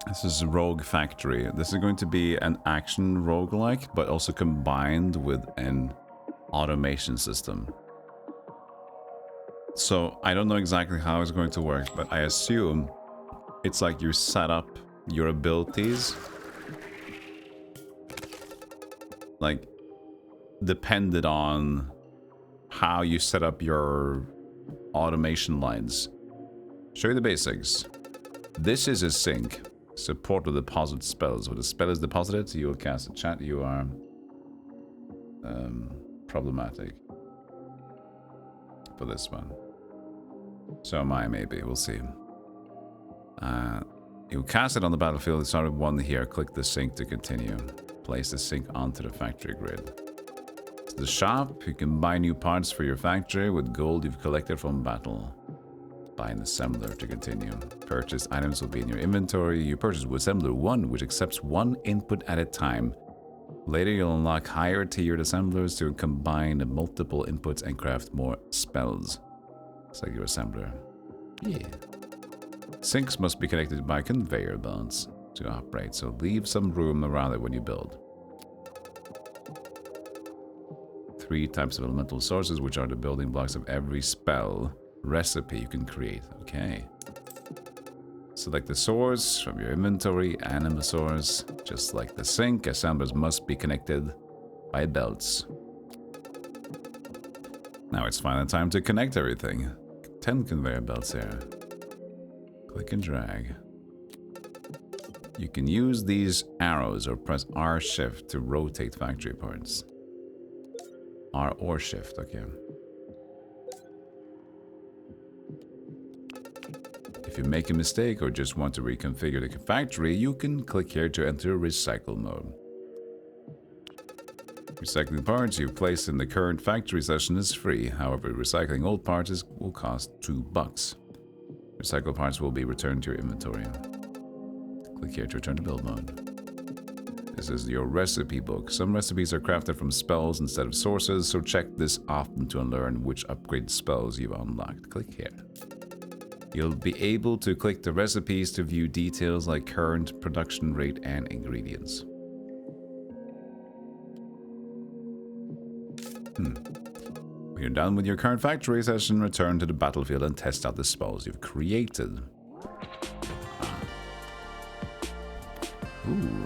This is Rogue Factory. This is going to be an action roguelike, but also combined with an automation system. So I don't know exactly how it's going to work, but I assume it's like you set up your abilities like depended on how you set up your automation lines. Show you the basics. This is a sync. Support to deposit spells. When a spell is deposited, you will cast a chat. You are problematic for this one. So am I, maybe. We'll see. You cast it on the battlefield. Start with 1 here. Click the sync to continue. Place the sync onto the factory grid. To the shop, you can buy new parts for your factory with gold you've collected from battle. Buy an assembler to continue. Purchased items will be in your inventory. You purchase assembler 1, which accepts 1 input at a time. Later, you'll unlock higher tiered assemblers to combine multiple inputs and craft more spells. It's like your assembler. Yeah. Sinks must be connected by conveyor belts to operate, so leave some room around it when you build. 3 types of elemental sources, which are the building blocks of every spell recipe you can create. Okay. Select the source from your inventory, anima source. Just like the sink, assemblers must be connected by belts. Now it's finally time to connect everything. 10 conveyor belts here. Click and drag. You can use these arrows or press R shift to rotate factory parts. R or shift, okay. If you make a mistake or just want to reconfigure the factory, you can click here to enter recycle mode. Recycling parts you place in the current factory session is free. However, recycling old parts will cost $2. Recycled parts will be returned to your inventory. Click here to return to build mode. This is your recipe book. Some recipes are crafted from spells instead of sources, so check this often to learn which upgrade spells you've unlocked. Click here. You'll be able to click the recipes to view details like current production rate and ingredients. When you're done with your current factory session, return to the battlefield and test out the spells you've created. Ooh.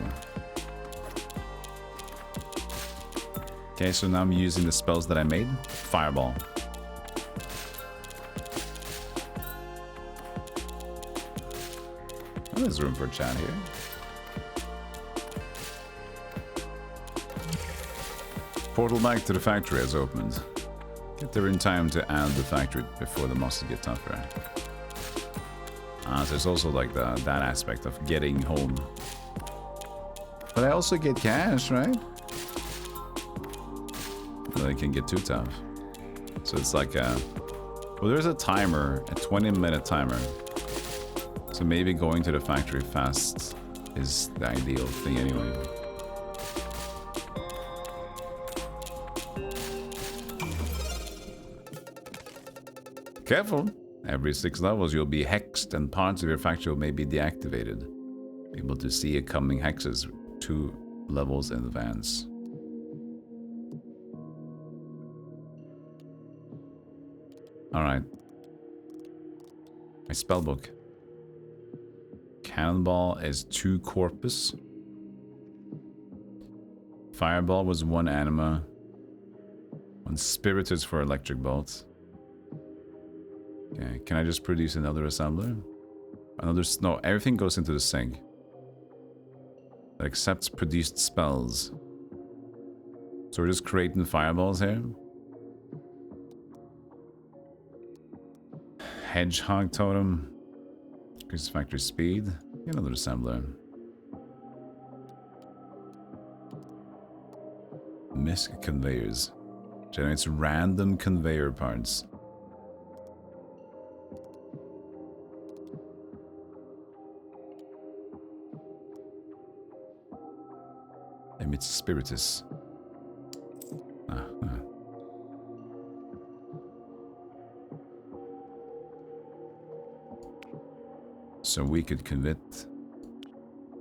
Okay, so now I'm using the spells that I made. Fireball. Oh, there's room for chat here. Portal back to the factory has opened. Get there in time to add the factory before the monsters get tougher. So there's also like that aspect of getting home. But I also get cash, right? Well, it can get too tough. So it's like a... Well, there's a timer, a 20-minute timer. So maybe going to the factory fast is the ideal thing anyway. Careful! Every 6 levels you'll be hexed and parts of your factory may be deactivated. Be able to see incoming hexes 2 levels in advance. Alright. My spellbook. Cannonball is 2 corpus. Fireball was 1 anima. 1 spiritus for electric bolts. Okay, can I just produce another assembler? No, everything goes into the sink. That accepts produced spells. So we're just creating fireballs here. Hedgehog totem. Increases factory speed. Another assembler. Misc conveyors. Generates random conveyor parts. Emits spiritus. So we could convert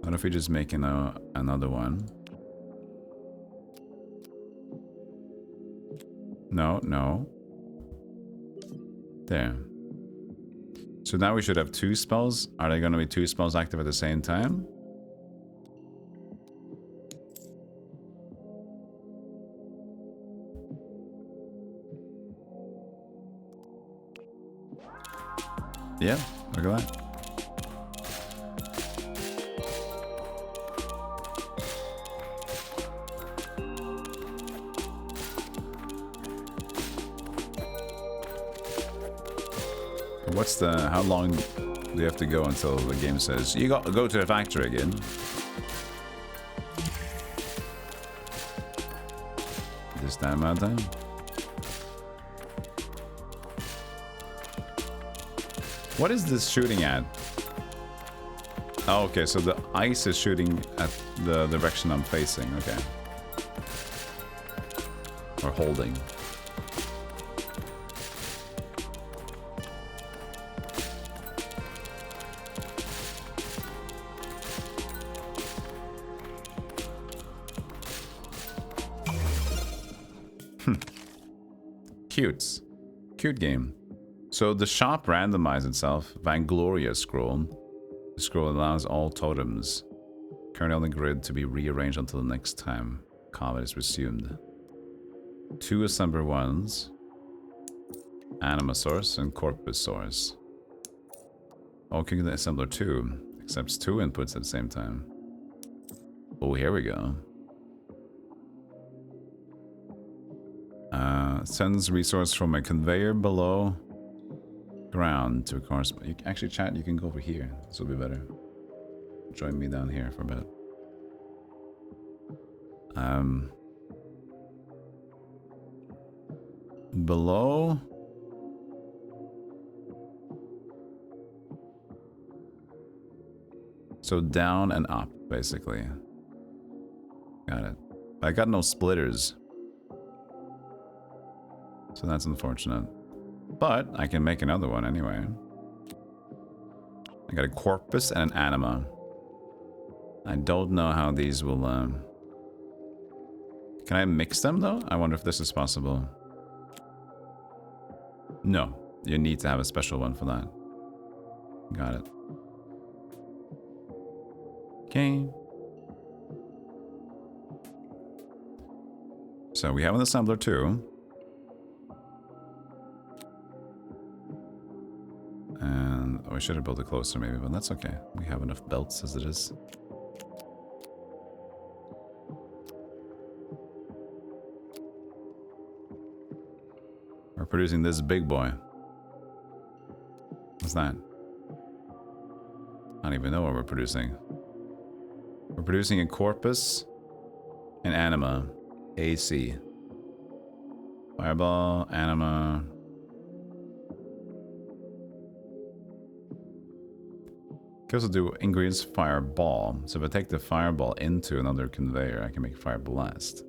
What if we just make another one? No, no. There. So now we should have 2 spells. Are there going to be 2 spells active at the same time? Yeah, look at that. What's the... How long do you have to go until the game says, you got to go to the factory again? This time out then? What is this shooting at? Oh, okay, so the ice is shooting at the direction I'm facing, okay. Or holding. Cute. Cute game. So the shop randomizes itself. Vangloria scroll. The scroll allows all totems currently on the grid to be rearranged until the next time combat is resumed. 2 assembler ones. Anima source and corpus source. Okay, the assembler 2 accepts 2 inputs at the same time. Oh, here we go. Sends resource from a conveyor below ground to correspond. Actually, chat, you can go over here. This will be better. Join me down here for a bit. Below. So down and up, basically. Got it. I got no splitters. So that's unfortunate. But I can make another one anyway. I got a corpus and an anima. I don't know how these will... Can I mix them though? I wonder if this is possible. No. You need to have a special one for that. Got it. Okay. So we have an assembler too. And oh, I should have built it closer maybe, but that's okay. We have enough belts as it is. We're producing this big boy. What's that? I don't even know what we're producing. We're producing a corpus, an anima, AC. Fireball, anima. Can also do ingredients fireball. So if I take the fireball into another conveyor, I can make fire blast.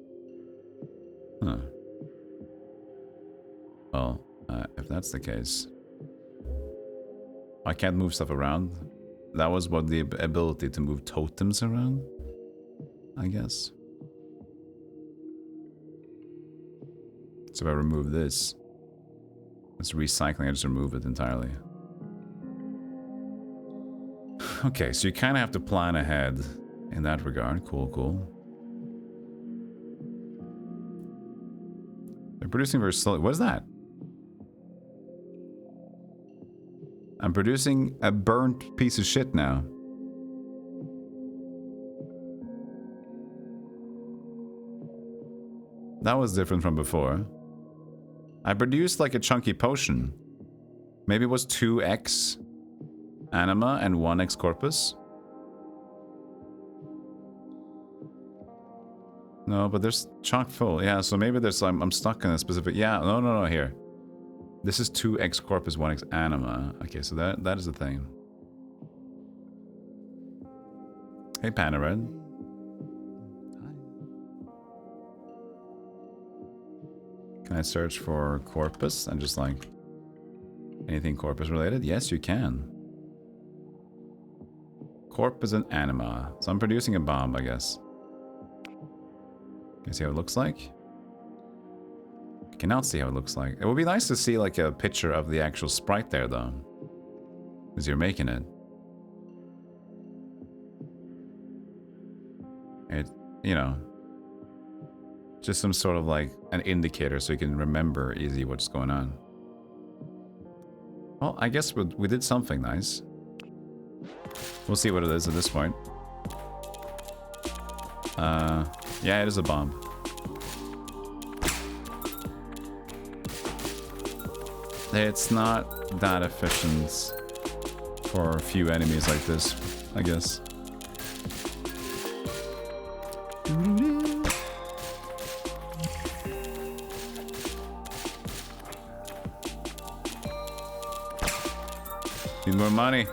Huh. Well, if that's the case, I can't move stuff around. That was what the ability to move totems around, I guess. So if I remove this, it's recycling. I just remove it entirely. Okay, so you kind of have to plan ahead in that regard. Cool, cool. They're producing very slowly. What is that? I'm producing a burnt piece of shit now. That was different from before. I produced like a chunky potion. Maybe it was 2x anima and 1x corpus. No, but there's chock full. Yeah, so maybe there's I'm stuck in a specific. Yeah, no, here. This is 2x corpus, 1x anima. Okay, so that is the thing. Hey, Panared. Can I search for corpus and just like anything corpus related? Yes, you can. Corpus and anima. So I'm producing a bomb, I guess. Can you see how it looks like? I cannot see how it looks like. It would be nice to see like a picture of the actual sprite there, though. Because you're making it. It, you know, just some sort of like an indicator so you can remember easy what's going on. Well, I guess we did something nice. We'll see what it is at this point. Yeah, it is a bomb. It's not that efficient for a few enemies like this, I guess. Need more money.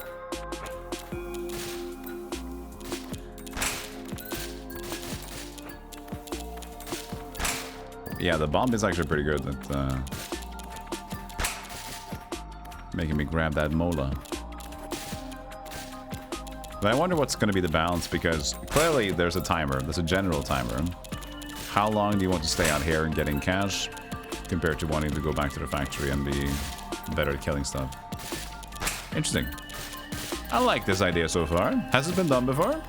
Yeah, the bomb is actually pretty good at making me grab that mola. But I wonder what's going to be the balance, because clearly there's a timer. There's a general timer. How long do you want to stay out here and getting cash compared to wanting to go back to the factory and be better at killing stuff? Interesting. I like this idea so far. Has it been done before?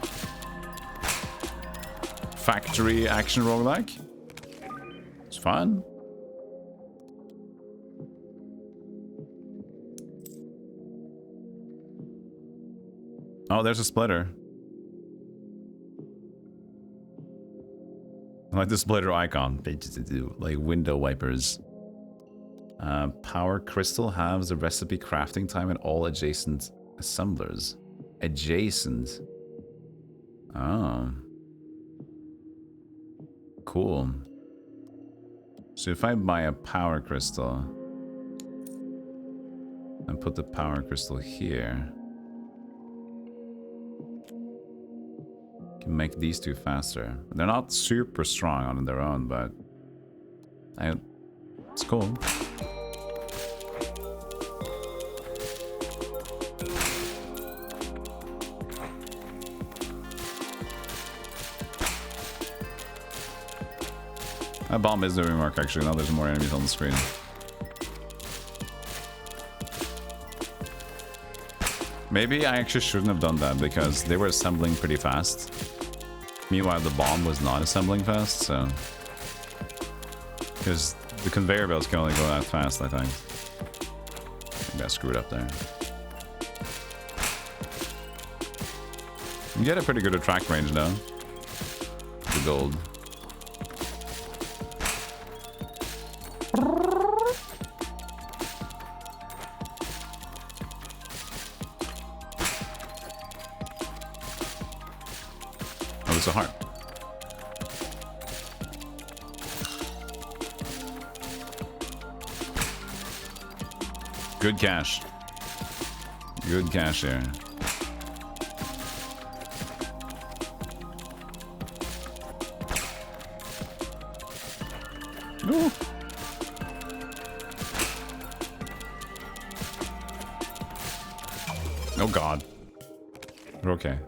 Factory action roguelike? It's fun. Oh, there's a splitter. I like the splitter icon. Like window wipers. Power crystal halves the recipe crafting time in all adjacent assemblers. Adjacent. Oh. Cool. So if I buy a power crystal and put the power crystal here, can make these two faster. They're not super strong on their own, but it's cool. That bomb is doing work, actually. Now there's more enemies on the screen. Maybe I actually shouldn't have done that, because they were assembling pretty fast. Meanwhile, the bomb was not assembling fast, so... Because the conveyor belts can only go that fast, I think. Maybe I screwed up there. You get a pretty good attack range now. The gold. Oh, there's a heart. Good cash. Good cash here. Ooh. Oh god. We're okay.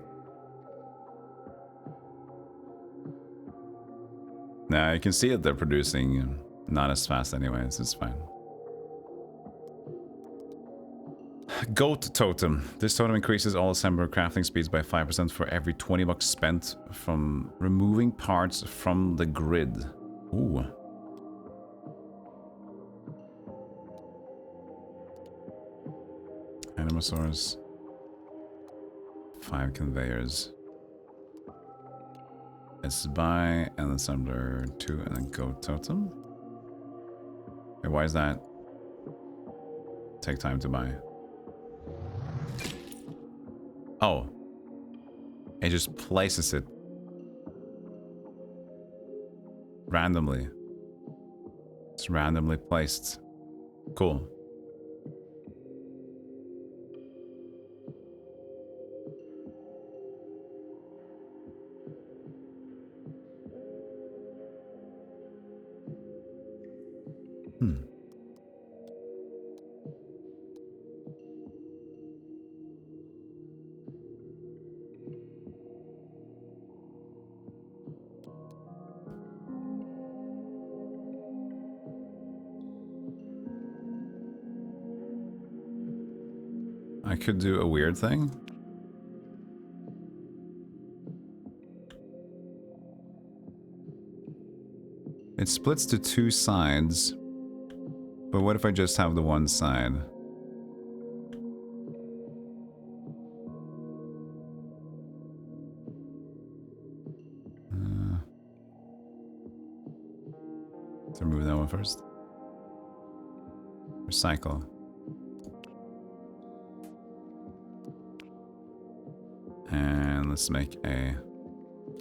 Now you can see that they're producing not as fast anyways, it's fine. Goat totem. This totem increases all assembler crafting speeds by 5% for every 20 bucks spent from removing parts from the grid. Ooh. Animosaurs. 5 conveyors. Let's buy an assembler 2 and then goat totem. Okay, why is that? Take time to buy. Oh. It just places it randomly. It's randomly placed. Cool. I could do a weird thing. It splits to two sides. But what if I just have the one side? Let's remove that one first. Recycle. And let's make a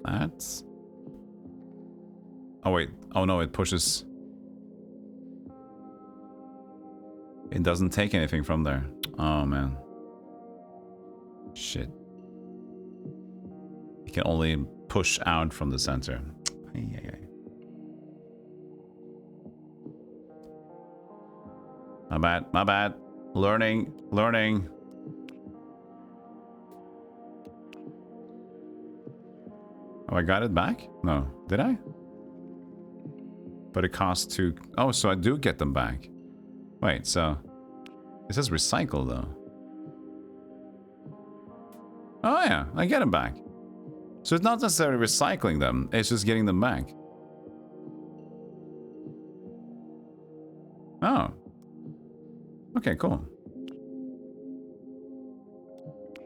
that. Oh wait, oh no, it pushes. It doesn't take anything from there. Oh man. Shit. You can only push out from the center. My bad, my bad. Learning, learning. Oh, I got it back? No, did I? But it costs 2. Oh, so I do get them back. Wait, so it says recycle though. Oh yeah, I get them back. So it's not necessarily recycling them, it's just getting them back. Oh. Okay, cool.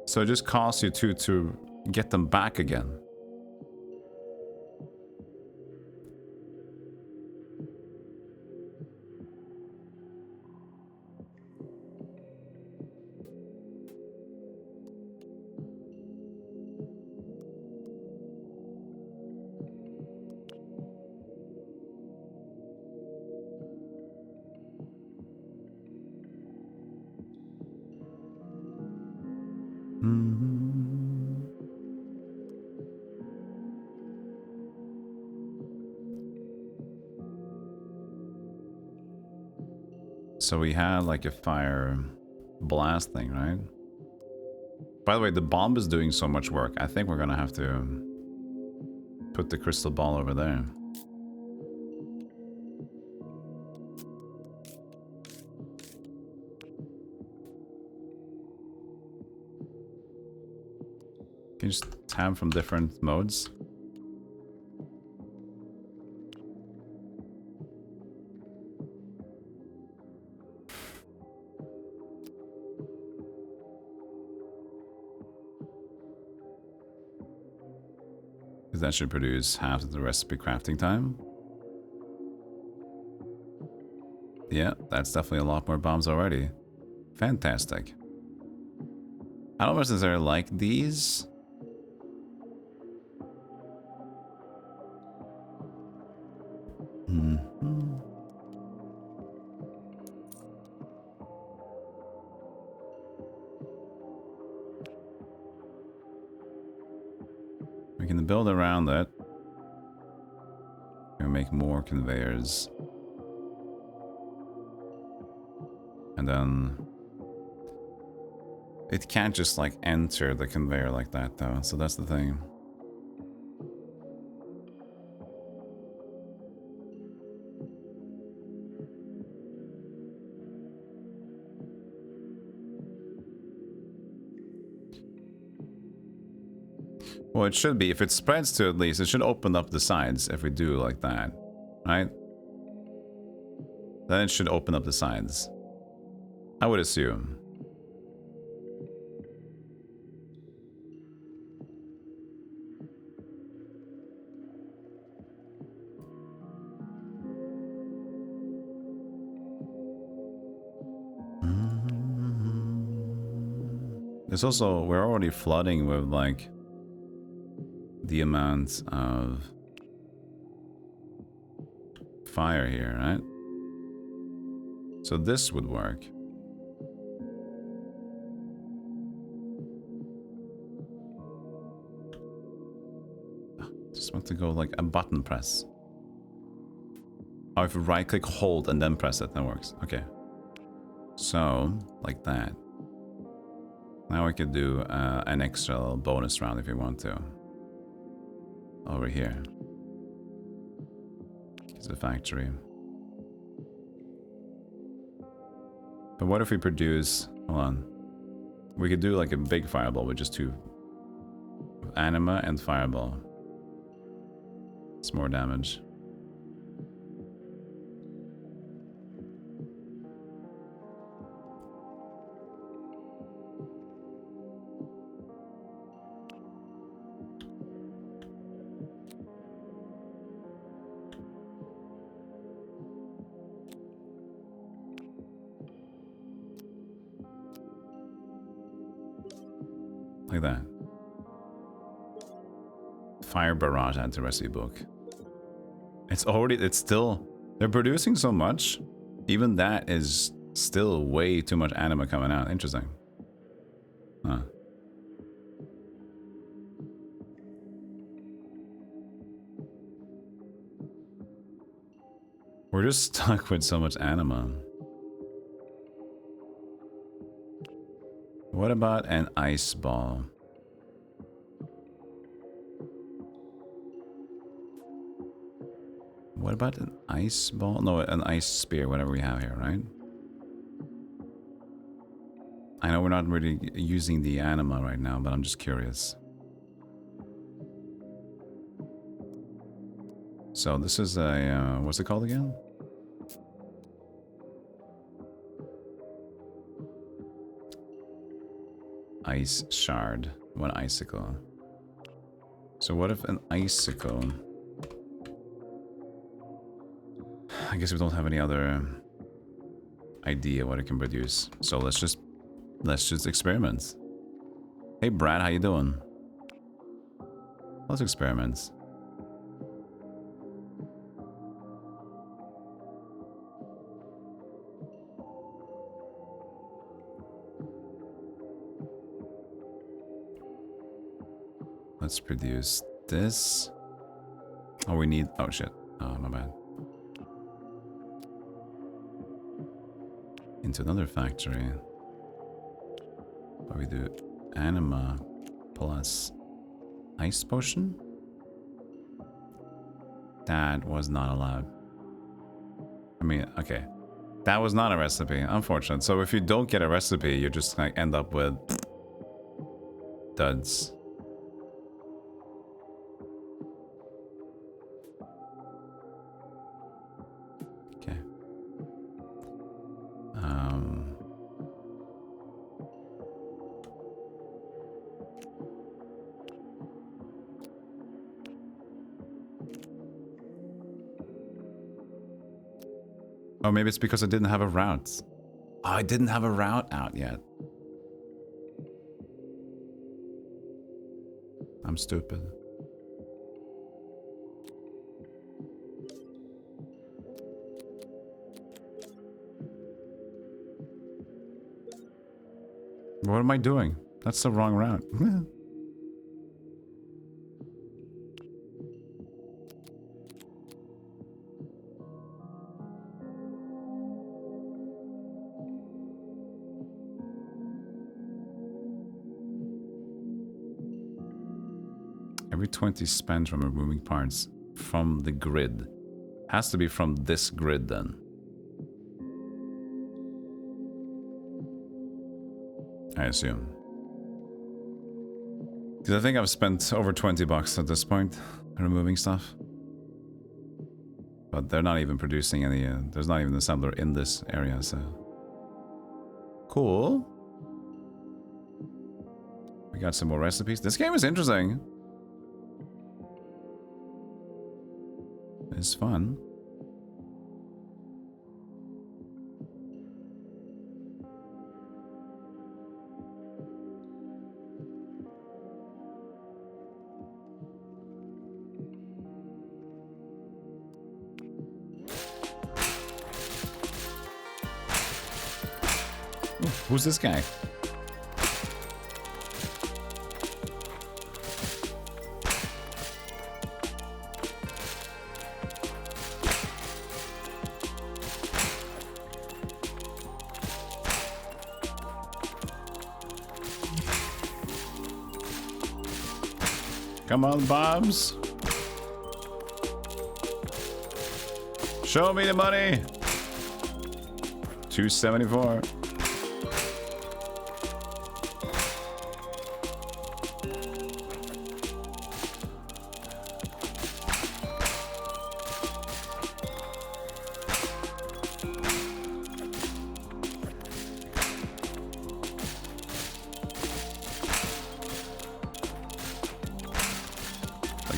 So it just costs you 2 to get them back again. So we had like a fire blast thing, right? By the way, the bomb is doing so much work. I think we're gonna have to put the crystal ball over there. Can you just tab from different modes? Because that should produce half of the recipe crafting time. Yeah, that's definitely a lot more bombs already. Fantastic. I don't necessarily like these. We can build around it. And make more conveyors. And then it can't just like enter the conveyor like that though, so that's the thing. Well, it should be. If it spreads to at least, it should open up the sides if we do like that, right? Then it should open up the sides. I would assume. There's also, we're already flooding with like the amount of fire here, right? So this would work. Just want to go like a button press. Oh, if you right click, hold, and then press it, that works. Okay. So, like that. Now we could do an extra bonus round if you want to. Over here. It's a factory. But what if we produce... Hold on. We could do like a big fireball with just 2. Anima and fireball. It's more damage. Like that. Fire barrage add to recipe book. It's still, they're producing so much. Even that is still way too much anima coming out. Interesting. Huh. We're just stuck with so much anima. What about an ice ball? What about an ice ball? No, an ice spear, whatever we have here, right? I know we're not really using the anima right now, but I'm just curious. So this is a, what's it called again? Ice shard. One icicle. So what if an icicle... I guess we don't have any other idea what it can produce. So let's just experiment. Hey Brad, how you doing? Let's experiment. Let's produce this. Oh, we need... Oh, shit. Oh, my bad. Into another factory. Where we do anima plus ice potion. That was not allowed. I mean, okay. That was not a recipe. Unfortunate. So if you don't get a recipe, you just like end up with duds. Okay. Oh, maybe it's because I didn't have a route. Oh, I didn't have a route out yet. I'm stupid. What am I doing? That's the wrong route. Every 20 spent from removing parts from the grid. Has to be from this grid then. I assume. Because I think I've spent over 20 bucks at this point removing stuff. But they're not even producing any, there's not even an assembler in this area, so... Cool. We got some more recipes. This game is interesting. It's fun. Ooh, who's this guy? Come on, Bobs. Show me the money. 274.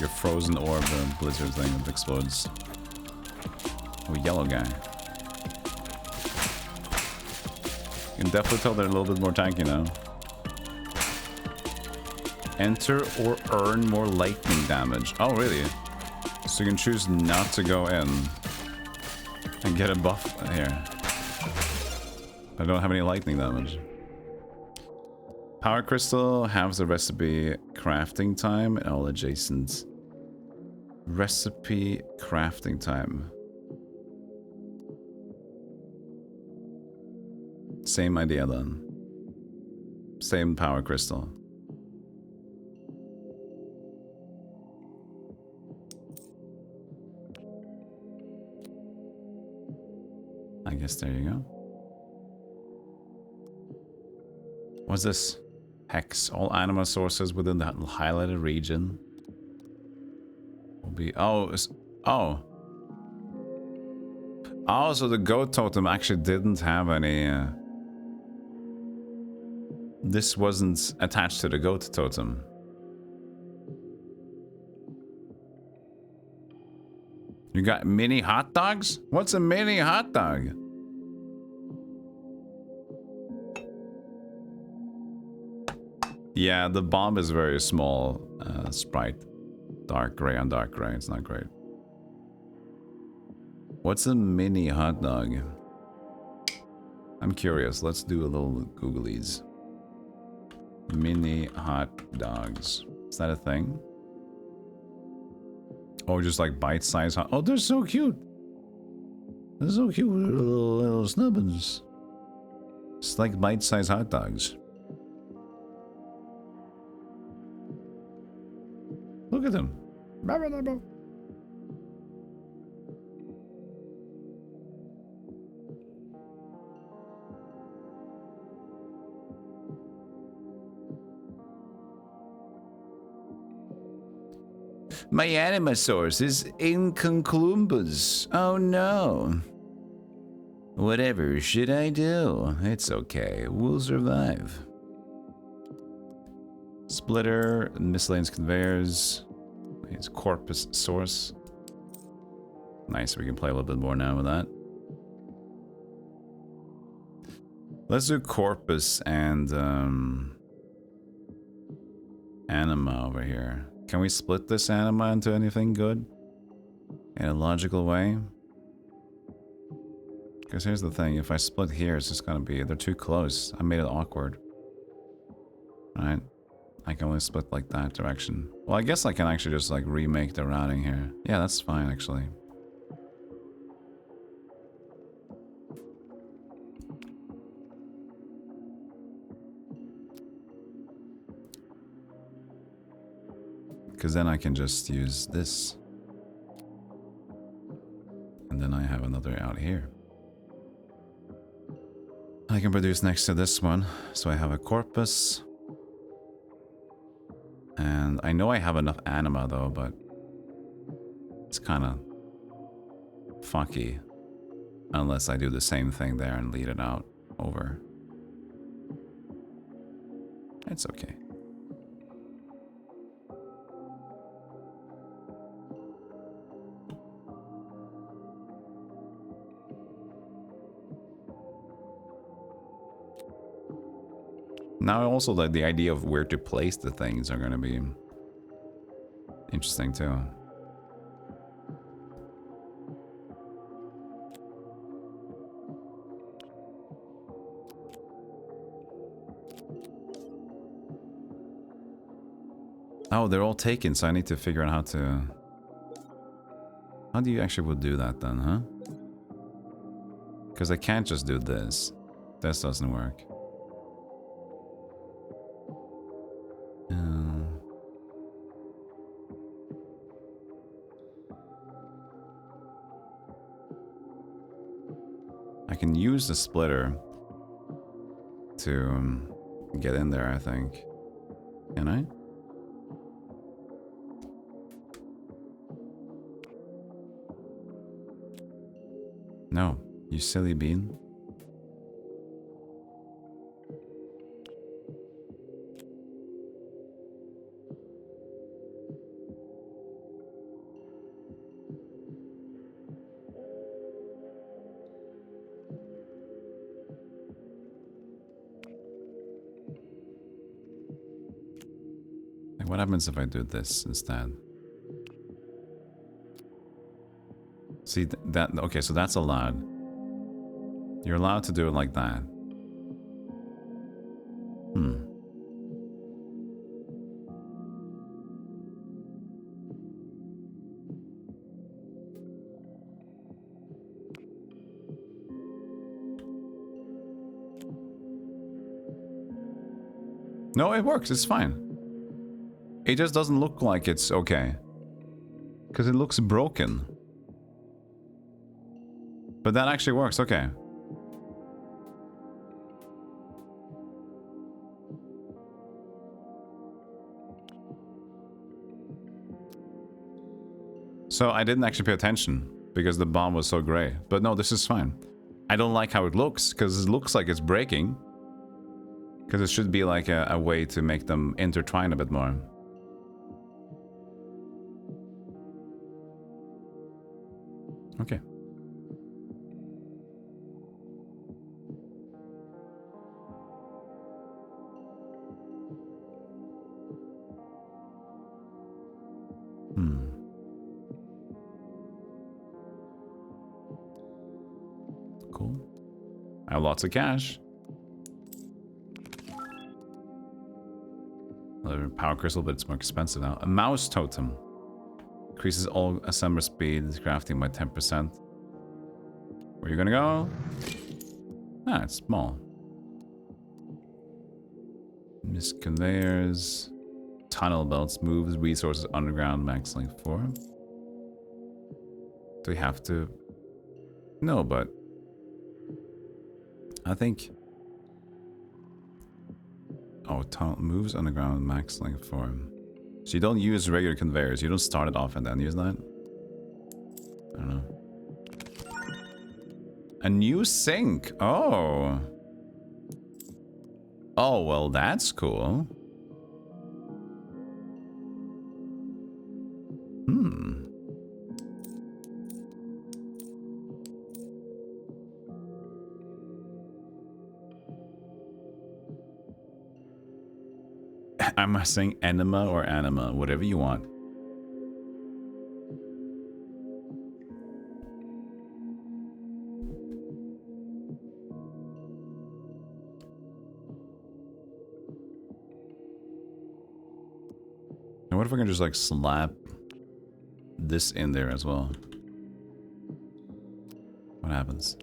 Like a frozen orb, the blizzard thing that explodes. Oh, yellow guy. You can definitely tell they're a little bit more tanky now. Enter or earn more lightning damage. Oh, really? So you can choose not to go in and get a buff here. I don't have any lightning damage. Power crystal halves the recipe crafting time and all adjacent. Recipe crafting time. Same idea then. Same power crystal. I guess there you go. What's this? Hex. All anima sources within the highlighted region will be... Oh, oh. Oh, so the goat totem actually didn't have any... This wasn't attached to the goat totem. You got mini hot dogs? What's a mini hot dog? Yeah, the bomb is very small sprite. Dark gray on dark gray. It's not great. What's a mini hot dog? I'm curious. Let's do a little googlies. Mini hot dogs. Is that a thing? Oh, just like bite-sized hot... Oh, they're so cute. They're so cute. Little snubbins. It's like bite-sized hot dogs. Look at them. My anima source is inconclumbus. Oh no. Whatever should I do? It's okay. We'll survive. Splitter, miscellaneous conveyors. It's corpus source. Nice, we can play a little bit more now with that. Let's do corpus and anima over here. Can we split this anima into anything good? In a logical way? Because here's the thing, if I split here, it's just gonna be... They're too close. I made it awkward. Alright. I can only split like that direction. Well, I guess I can actually just like remake the routing here. Yeah, that's fine actually. Because then I can just use this. And then I have another out here. I can produce next to this one. So I have a corpus. And I know I have enough anima though, but it's kind of fucky. Unless I do the same thing there and lead it out over. It's okay. Now also like the idea of where to place the things are going to be interesting too. Oh, they're all taken, so I need to figure out how to... How do you actually would do that then, huh? Because I can't just do this. This doesn't work. I can use the splitter to get in there, I think. Can I? No, you silly bean. what happens if I do this instead? See, that... Okay, so that's allowed. You're allowed to do it like that. Hmm. No, it works. It's fine. It just doesn't look like it's okay. Because it looks broken. But that actually works. Okay. So I didn't actually pay attention because the bomb was so gray. But no, this is fine. I don't like how it looks because it looks like it's breaking. Because it should be like a way to make them intertwine a bit more. Okay. Cool. I have lots of cash. Another power crystal, but it's more expensive now. A mouse totem. Increases all assembler speed, crafting by 10%. Where are you gonna go? Ah, it's small. Missed conveyors. Tunnel belts. Moves resources underground. Max length 4. Do we have to? No, but I think... Oh, tunnel moves underground. Max length 4. So you don't use regular conveyors. You don't start it off and then use that? I don't know. A new sink. Oh. Oh, well, that's cool. Hmm. I'm saying enema or anima, whatever you want. Now, what if I can just like slap this in there as well? What happens?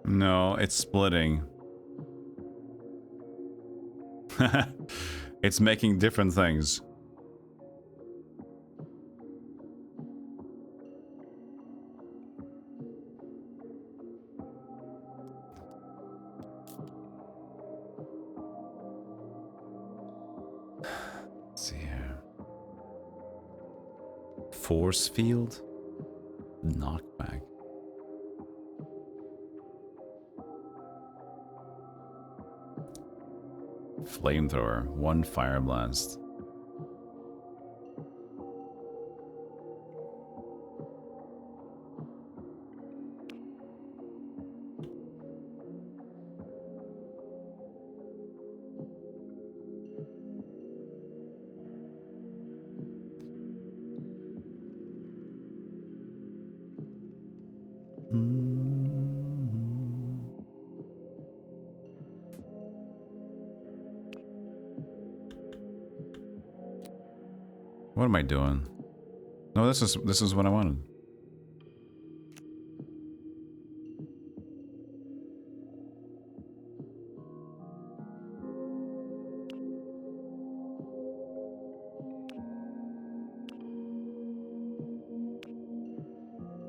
No, it's splitting. It's making different things. Let's see here. Force field? Knockback. Flamethrower. 1 fire blast. What am I doing? No, this is what I wanted.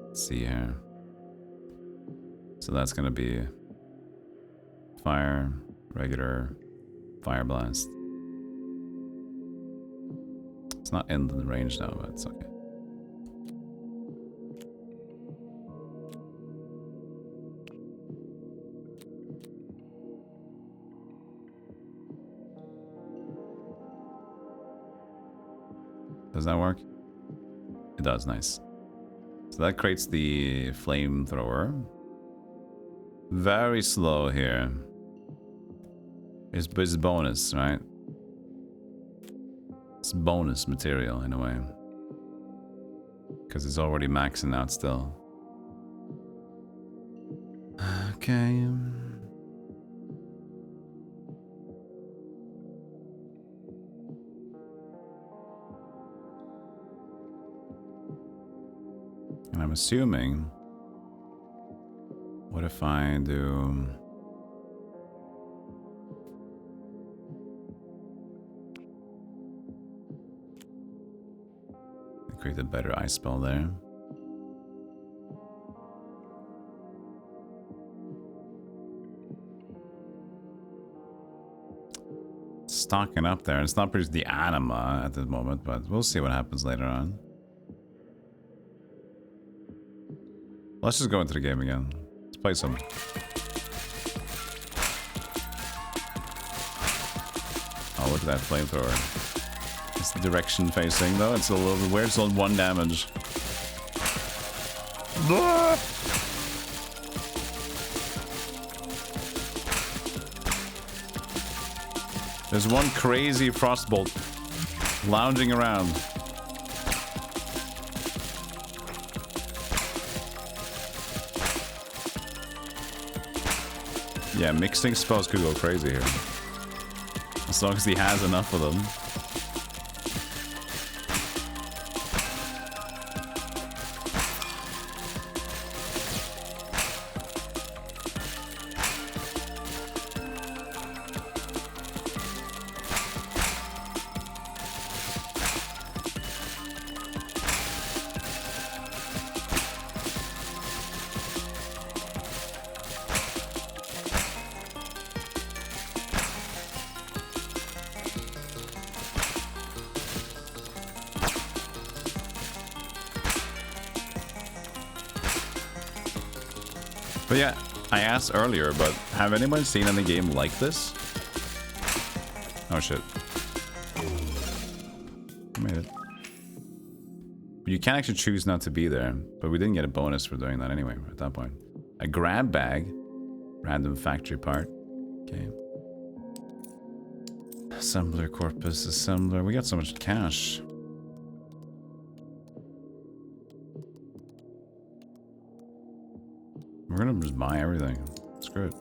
Let's see here. So that's gonna be fire, regular, fire blast. It's not in the range now, but it's okay. Does that work? It does, nice. So that creates the flamethrower. Very slow here. It's bonus, right? It's bonus material in a way. Because it's already maxing out still. Okay. And I'm assuming, what if I do... create a better ice spell there. Stocking up there. It's not producing the anima at the moment, but we'll see what happens later on. Let's just go into the game again. Let's play some. Oh, look at that flamethrower. It's the direction facing though. It's a little bit weird. It's on 1 damage. There's one crazy frostbolt lounging around. Yeah, mixing spells could go crazy here. As long as he has enough of them. But yeah, I asked earlier, but have anyone seen any game like this? Oh shit. I made it. You can actually choose not to be there, but we didn't get a bonus for doing that anyway at that point. A grab bag. Random factory part. Okay. Assembler, corpus, assembler. We got so much cash. We're gonna just buy everything. Screw it.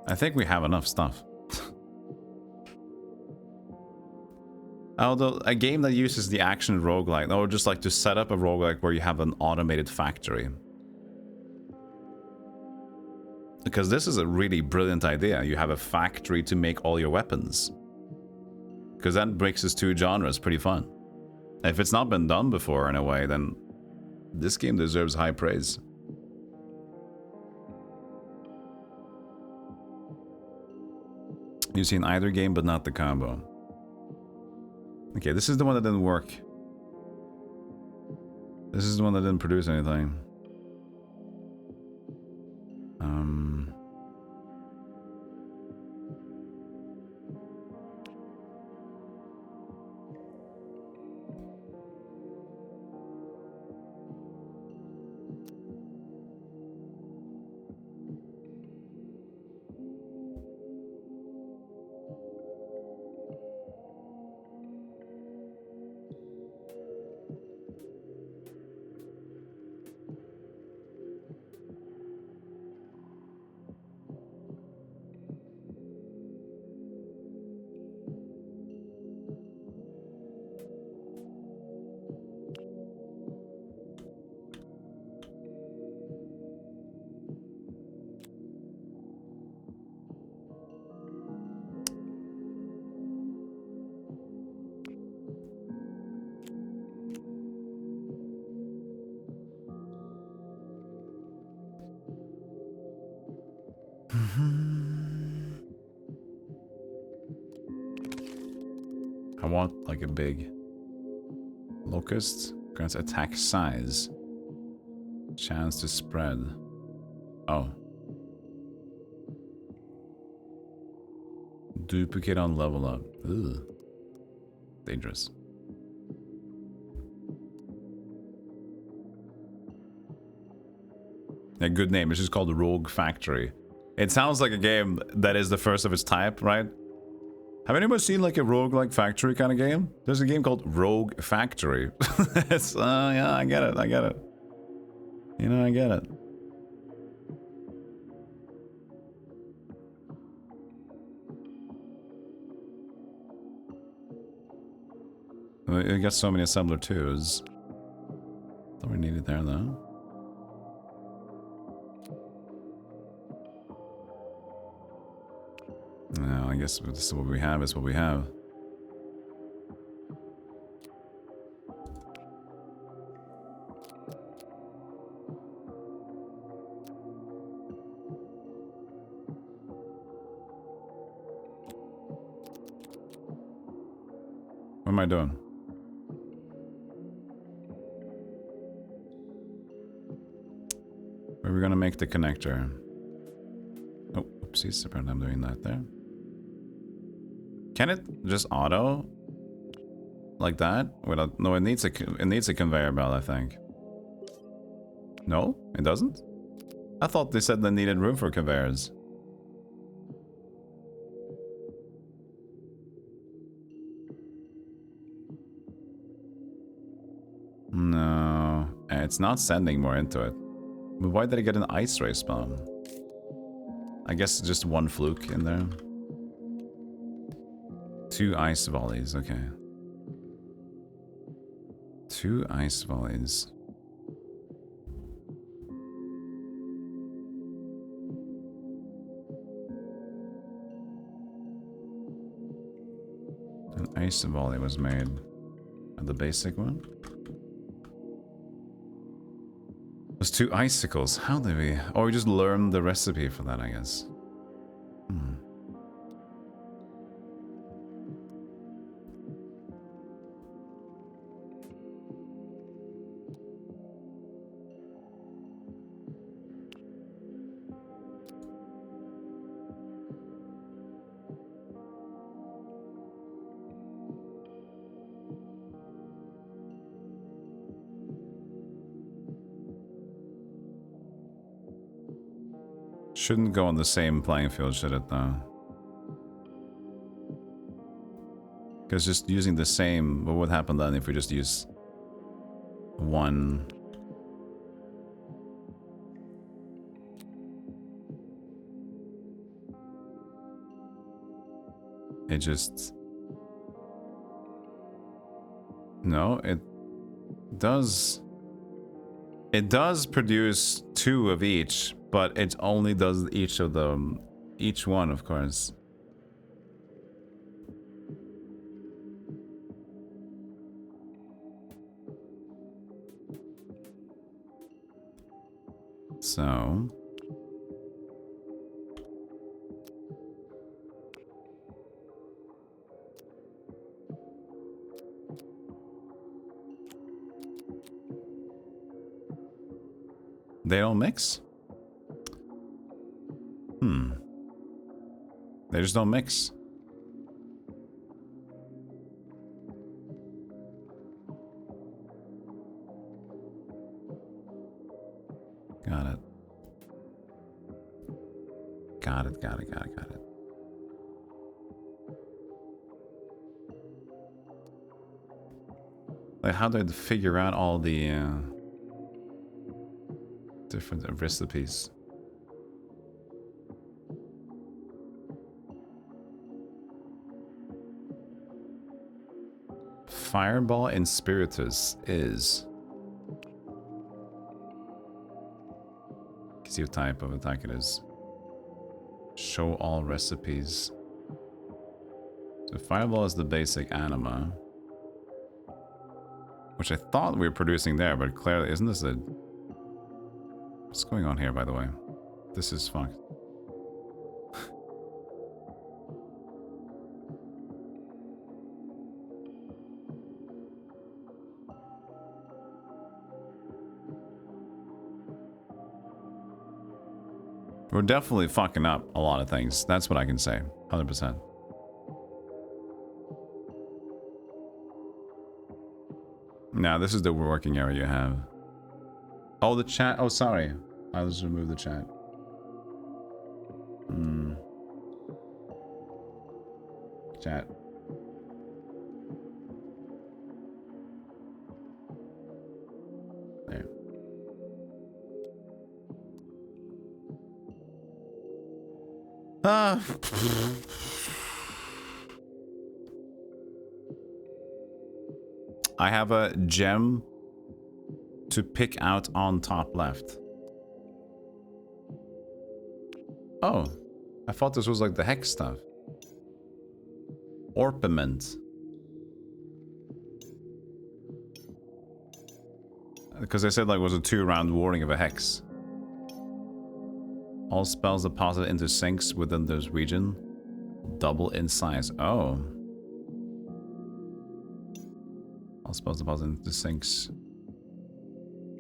I think we have enough stuff. Although a game that uses the action roguelike, or just like to set up a roguelike where you have an automated factory. Because this is a really brilliant idea. You have a factory to make all your weapons. Because that mixes 2 genres pretty fun. If it's not been done before in a way, then this game deserves high praise. You've seen either game, but not the combo. Okay, this is the one that didn't work. This is the one that didn't produce anything. I want like a big locust. Grants attack size. Chance to spread. Oh. Duplicate on level up. Ugh. Dangerous. A good name. It's just called Rogue Factory. It sounds like a game that is the first of its type, right? Have anybody seen like a roguelike factory kind of game? There's a game called Rogue Factory. It's, yeah, I get it, I get it. You know, I get it. We got so many assembler 2s. Thought we needed there though. No, I guess this is what we have, is what we have. What am I doing? Where are we gonna make the connector? Oh, oopsies, apparently I'm doing that there. Can it just auto? Like that? Without, no, it needs a conveyor belt, I think. No? It doesn't? I thought they said they needed room for conveyors. No, it's not sending more into it. But why did I get an ice ray spawn? I guess just one fluke in there. 2 ice volleys, okay. 2 ice volleys. An ice volley was made. The basic one? There's 2 icicles. How did we... Or we just learned the recipe for that, I guess. Hmm. Shouldn't go on the same playing field, should it, though? Because just using the same... What would happen then if we just use... one... It just... No, it does... It does produce 2 of each, but it only does each of them, each one, of course. So... They don't mix? Hmm. They just don't mix. Got it. Got it, got it, got it, got it. Like, how do I figure out all the different recipes? Fireball and Spiritus is... See what type of attack it is. Show all recipes. So Fireball is the basic anima. Which I thought we were producing there, but clearly isn't this a... What's going on here, by the way? This is fucked. We're definitely fucking up a lot of things. That's what I can say. 100%. Now, this is the working area you have. Oh, the chat. Oh, sorry. I'll just remove the chat. Chat. There. Ah. I have a gem to pick out on top left. Oh, I thought this was like the hex stuff. Orpiment. Because I said like it was a 2-round warning of a hex. All spells deposited into sinks within this region double in size. Oh. All spells deposited into sinks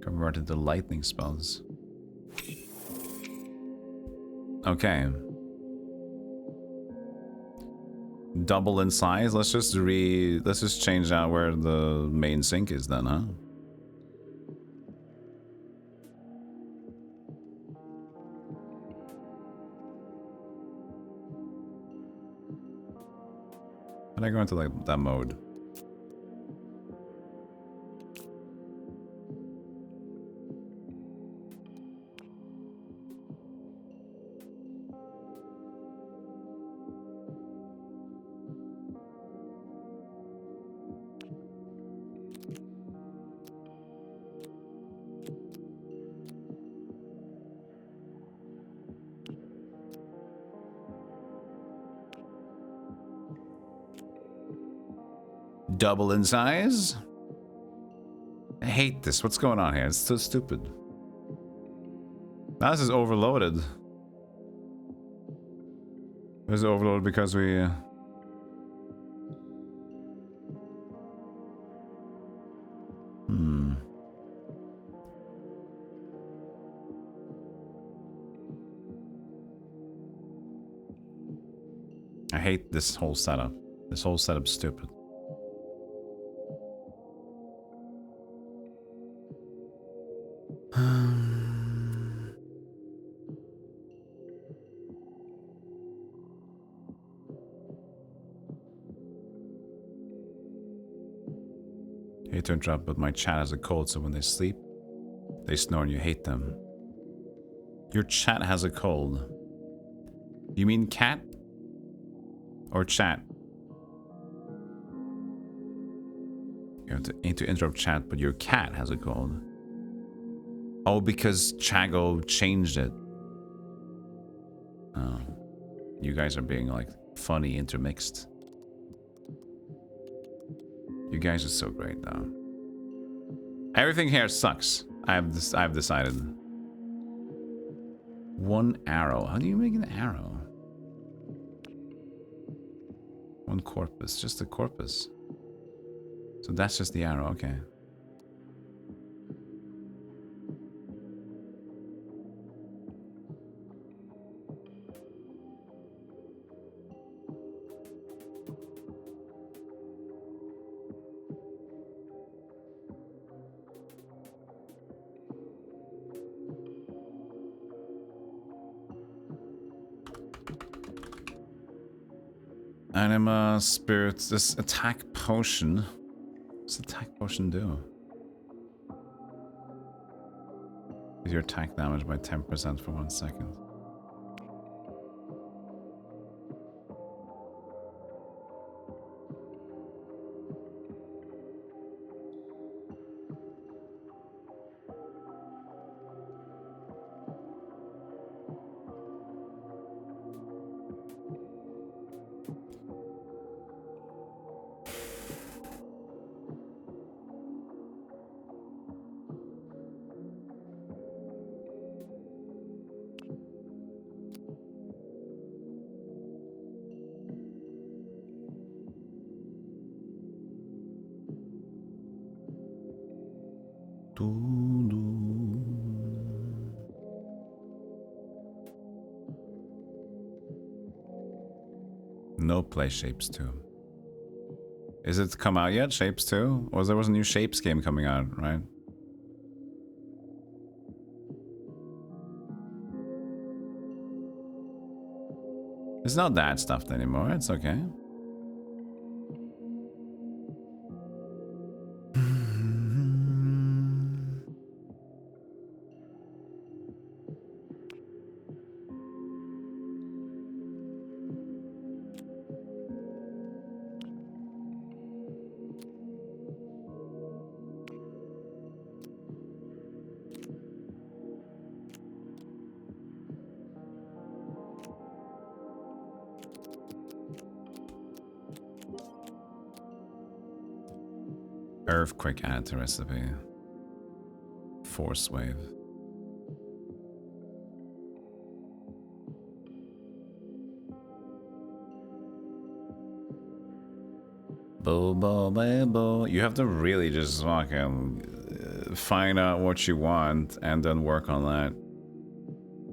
convert into lightning spells. Okay. Double in size. Let's just change out where the main sink is then, huh? Can I go into like that mode? Double in size? I hate this. What's going on here? It's so stupid. Now this is overloaded. This is overloaded because we... I hate this whole setup. This whole setup's stupid. Hate to interrupt, but my chat has a cold, so when they sleep, they snore and you hate them. Your chat has a cold. You mean cat? Or chat? You need to interrupt chat, but your cat has a cold. Oh, because Chago changed it. Oh. You guys are being like funny intermixed. You guys are so great though. Everything here sucks. I've decided. One arrow. How do you make an arrow? One corpus. Just a corpus. So that's just the arrow. Okay. Anima, spirits, this attack potion. What's the attack potion do? Is your attack damage by 10% for 1 second. No play Shapes 2. Is it come out yet, Shapes 2? Or there was a new Shapes game coming out, right? It's not that stuffed anymore. It's okay. Earthquake add to recipe. Force wave. Bo bo bo bo. You have to really just fucking find out what you want and then work on that.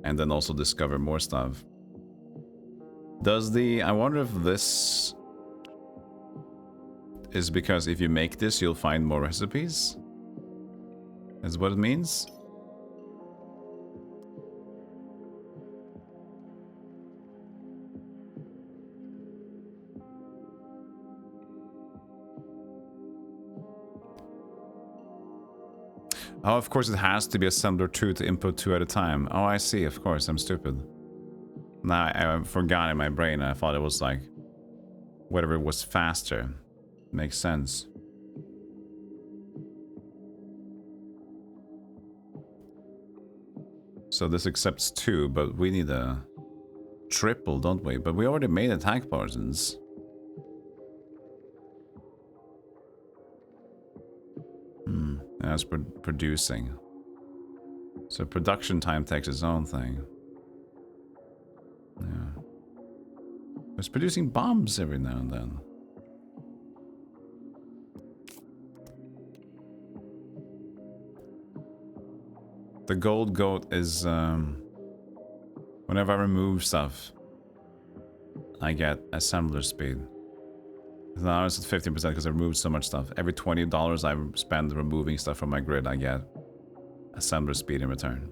And then also discover more stuff. Does the... I wonder if this is because if you make this, you'll find more recipes? Is what it means? Oh, of course it has to be assembler 2 to input 2 at a time. Oh, I see, of course, I'm stupid. Now I forgot in my brain, I thought it was like... whatever was faster. Makes sense. So this accepts 2, but we need a triple, don't we? But we already made attack poisons. That's producing. So production time takes its own thing. Yeah. It's producing bombs every now and then. The gold goat is, whenever I remove stuff, I get assembler speed. Now it's at 15% because I removed so much stuff. Every $20 I spend removing stuff from my grid, I get assembler speed in return.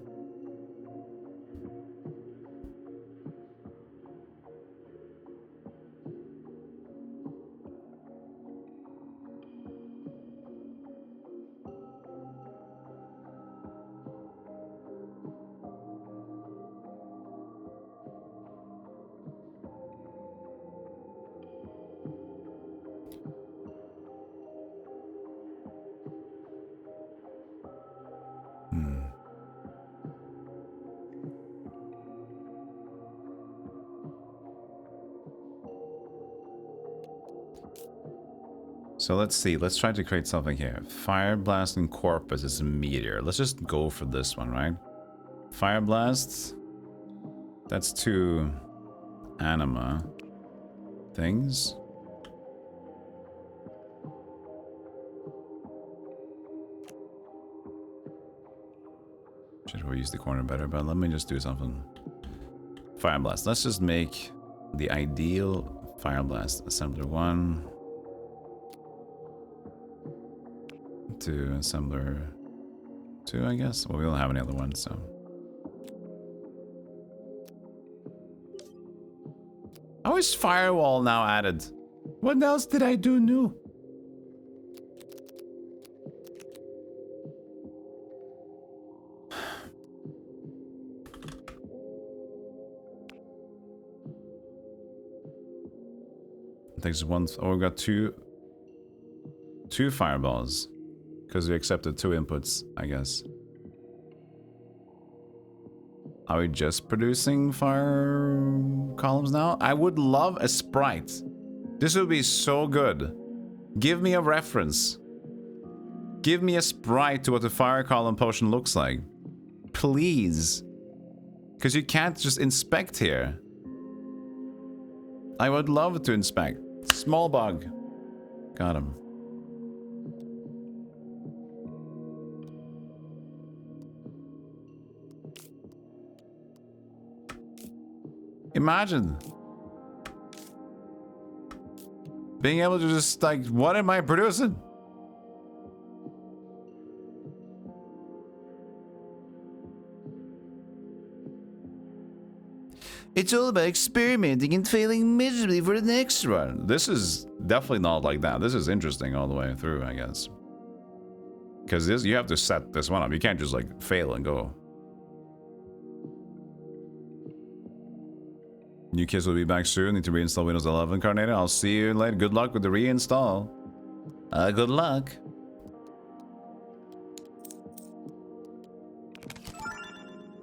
So let's see, let's try to create something here. Fire Blast and Corpus is a meteor. Let's just go for this one, right? Fire Blast. That's 2 anima things. Should have used the corner better, but let me just do something. Fire Blast. Let's just make the ideal Fire Blast. Assembler 1. To assembler 2, I guess. Well, we don't have any other ones, so. How is firewall now added? What else did I do new? It takes one. Oh, we got two fireballs. Because we accepted 2 inputs, I guess. Are we just producing fire columns now? I would love a sprite. This would be so good. Give me a reference. Give me a sprite to what the fire column potion looks like. Please. Because you can't just inspect here. I would love to inspect. Small bug. Got him. Imagine being able to just like, what am I producing? It's all about experimenting and failing miserably for the next one. This is definitely not like that. This is interesting all the way through, I guess. Because this, you have to set this one up. You can't just like fail and go. New kids will be back soon. Need to reinstall Windows 11, Carnata. I'll see you later. Good luck with the reinstall. Good luck.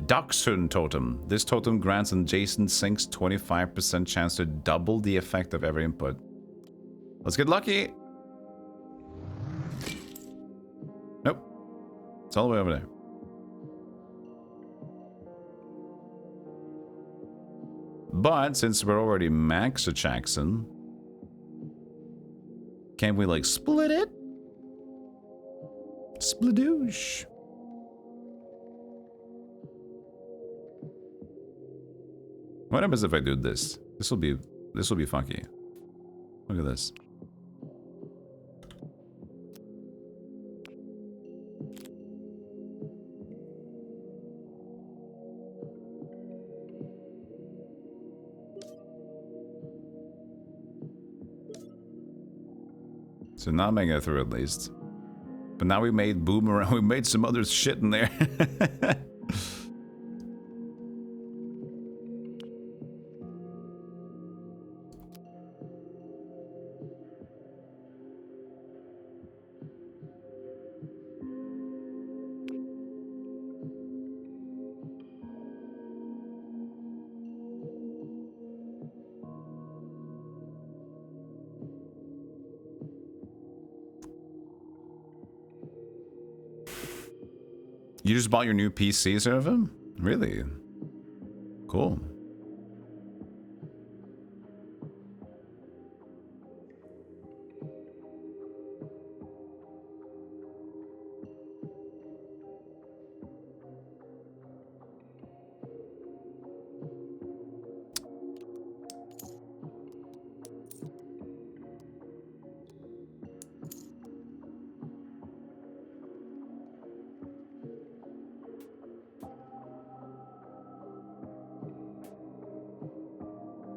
Dachshund Totem. This totem grants adjacent sinks 25% chance to double the effect of every input. Let's get lucky. Nope. It's all the way over there. But since we're already max a Jackson, can't we like split it? Splidoosh. What happens if I do this? This will be funky. Look at this. So now I'm making it through at least. But now we made Boomerang, we made some other shit in there. You just bought your new PC, Servum? Really? Cool.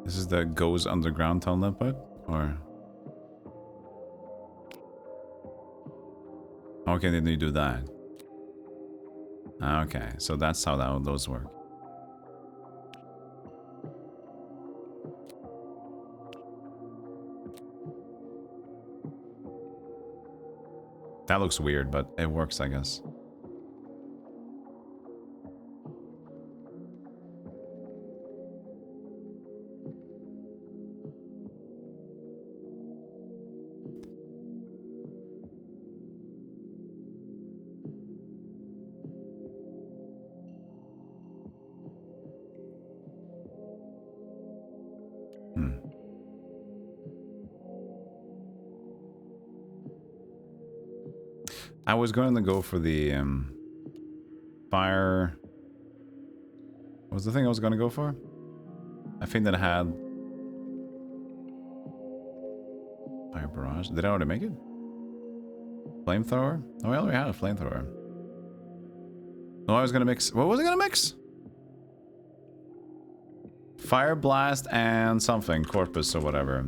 This is the goes underground tunnel input, or? Okay, then you do that. Okay, so that's how those work. That looks weird, but it works, I guess. I was going to go for the fire. What was the thing I was going to go for? I think that I had fire barrage. Did I already make it? Flamethrower? Oh, I already had a flamethrower. No, I was going to mix. What was I going to mix? Fire blast and something, corpus or whatever.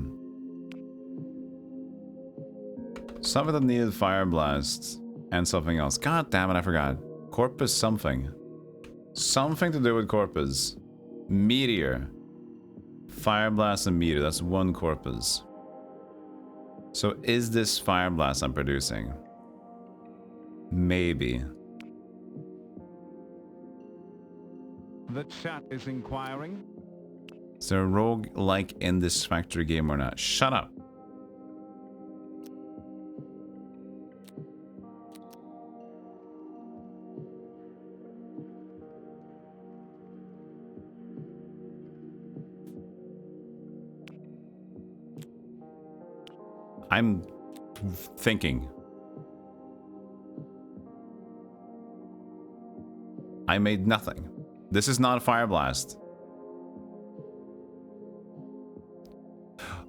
Something that needed fire blast. And something else. God damn it, I forgot. Corpus something. Something to do with corpus. Meteor. Fire blast and meteor. That's one corpus. So is this fire blast I'm producing? Maybe. The chat is inquiring. Is there a roguelike in this factory game or not? Shut up. I'm thinking. I made nothing. This is not a fire blast.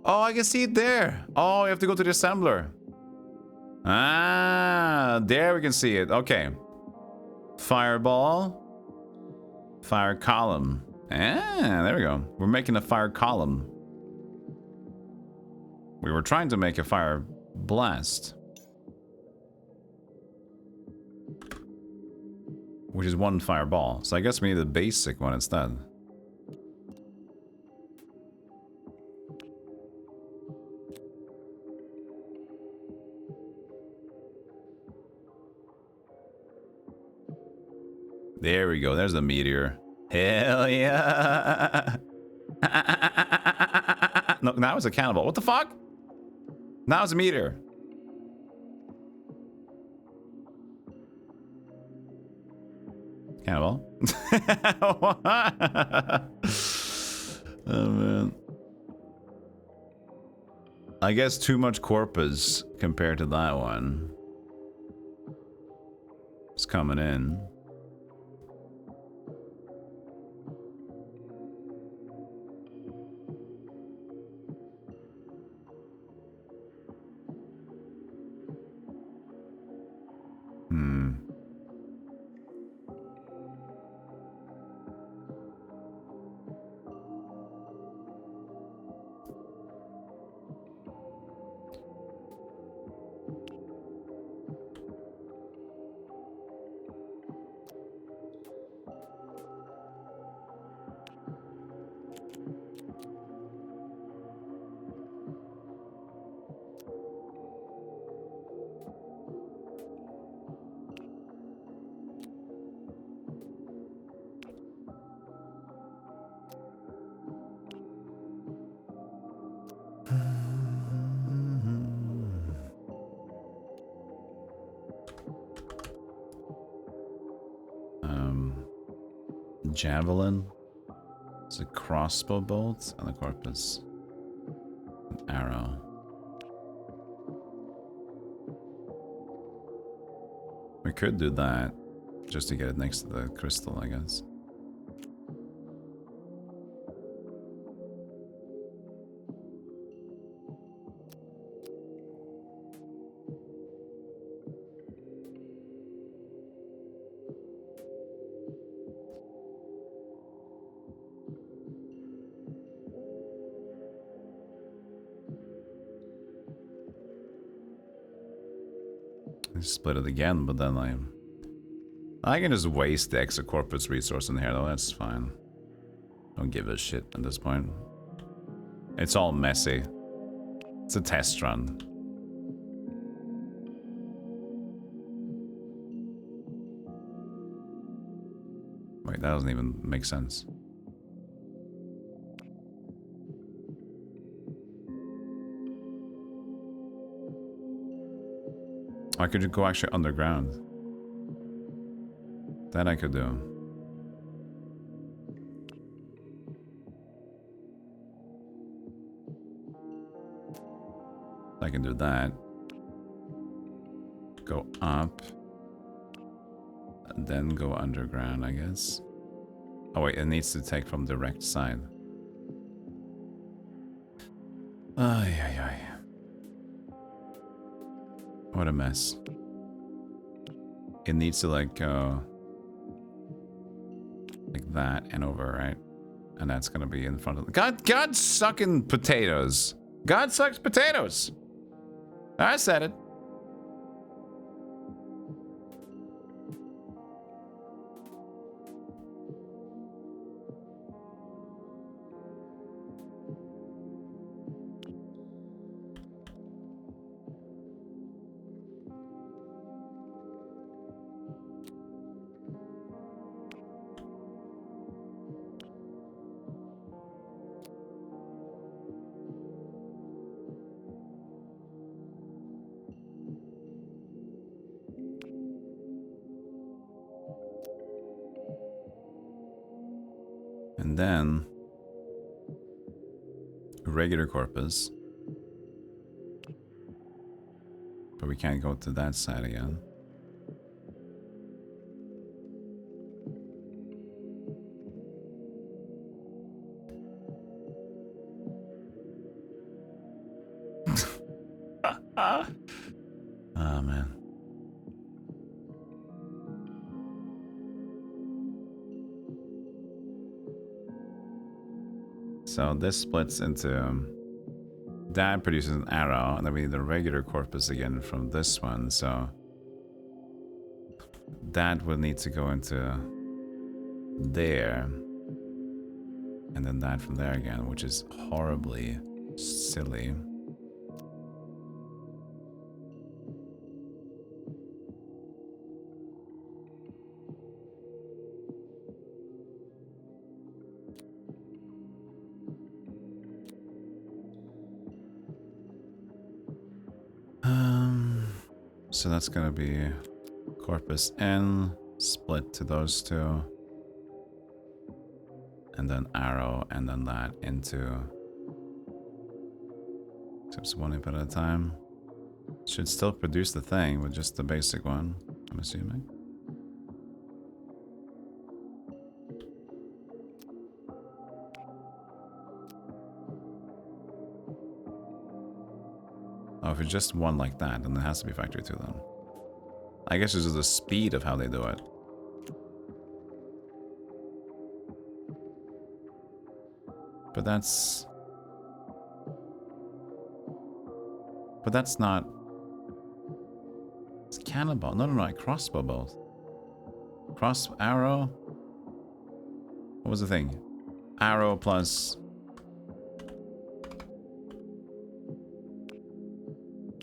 Oh, I can see it there. Oh, you have to go to the assembler. Ah, there we can see it. Okay. Fireball. Fire column. Ah, there we go. We're making a fire column. We were trying to make a fire blast, which is one fireball. So I guess we need the basic one instead. There we go. There's the meteor. Hell yeah. No, now it's a cannibal. What the fuck? Now it's a meteor. Cannibal. Oh, man. I guess too much corpus compared to that one. It's coming in. Javelin. It's a crossbow bolt and a corpus. An arrow. We could do that just to get it next to the crystal, I guess. Split it again, but then I can just waste the extra corpus resource in here though, that's fine. Don't give a shit at this point. It's all messy. It's a test run. Wait, that doesn't even make sense. I could go actually underground. That I could do. I can do that. Go up. And then go underground, I guess. Oh wait, it needs to take from direct side. Ay, ay, ay. What a mess. It needs to like go like that and over, right? And that's gonna be in front of the God sucking potatoes. God sucks potatoes. I said it. And then regular corpus. But we can't go to that side again. Oh man. So this splits into that produces an arrow, and then we need the regular corpus again from this one. So that will need to go into there, and then that from there again, which is horribly silly. So that's gonna be corpus N split to those two, and then arrow, and then that into just one input at a time. Should still produce the thing with just the basic one, I'm assuming. Oh, if it's just one like that, then it has to be factory 2 then. I guess it's just the speed of how they do it. But that's not... It's cannonball. No, crossbow bolt. Cross arrow? What was the thing? Arrow plus...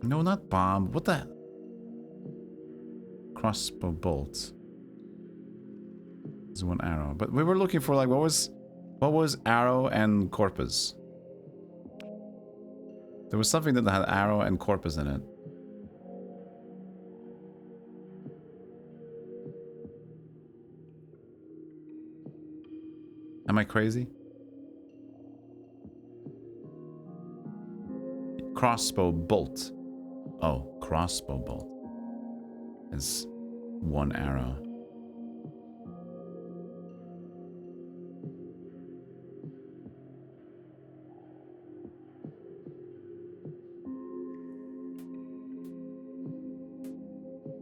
No, not bomb. What the... Crossbow bolt. There's one arrow. But we were looking for like, what was arrow and corpus? There was something that had arrow and corpus in it. Am I crazy? Crossbow bolt. Oh, crossbow bolt. Is one arrow.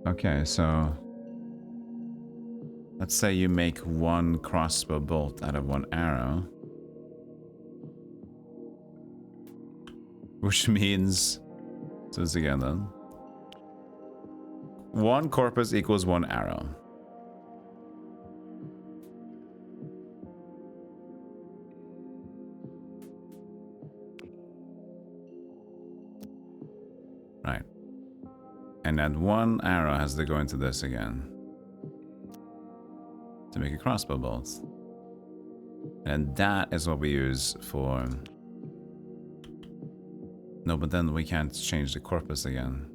Okay, so let's say you make one crossbow bolt out of one arrow, which means, so this again then, one corpus equals one arrow. Right. And that one arrow has to go into this again to make a crossbow bolt. And that is what we use for... No, but then we can't change the corpus again.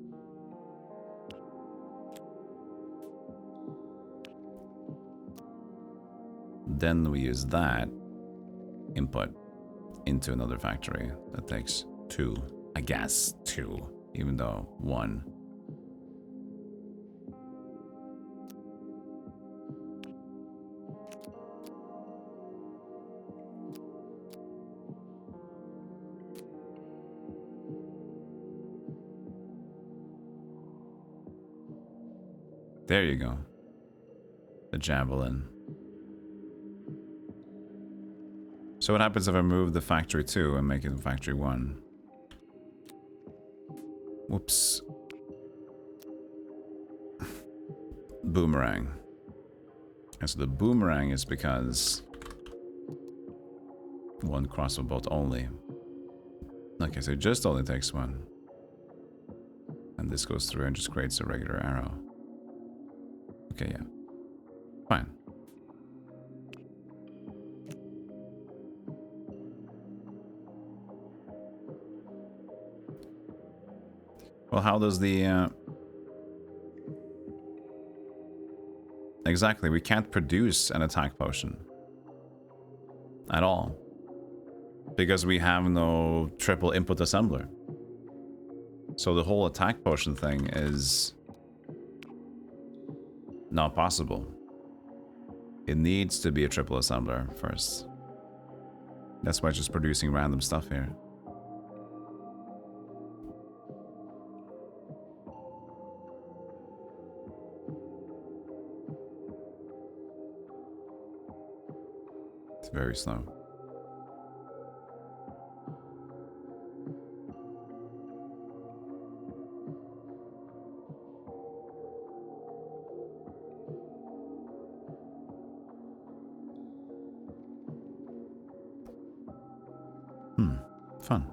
Then we use that input into another factory that takes 2. I guess 2, even though 1. There you go. The javelin. So what happens if I move the factory 2 and make it factory 1? Whoops. Boomerang. And so the boomerang is because one crossbow bolt only. Okay, so it just only takes 1. And this goes through and just creates a regular arrow. Okay, yeah. Fine. Well, how does the... Exactly, we can't produce an attack potion. At all. Because we have no triple input assembler. So the whole attack potion thing is... not possible. It needs to be a triple assembler first. That's why it's just producing random stuff here. It's very slow. Fun.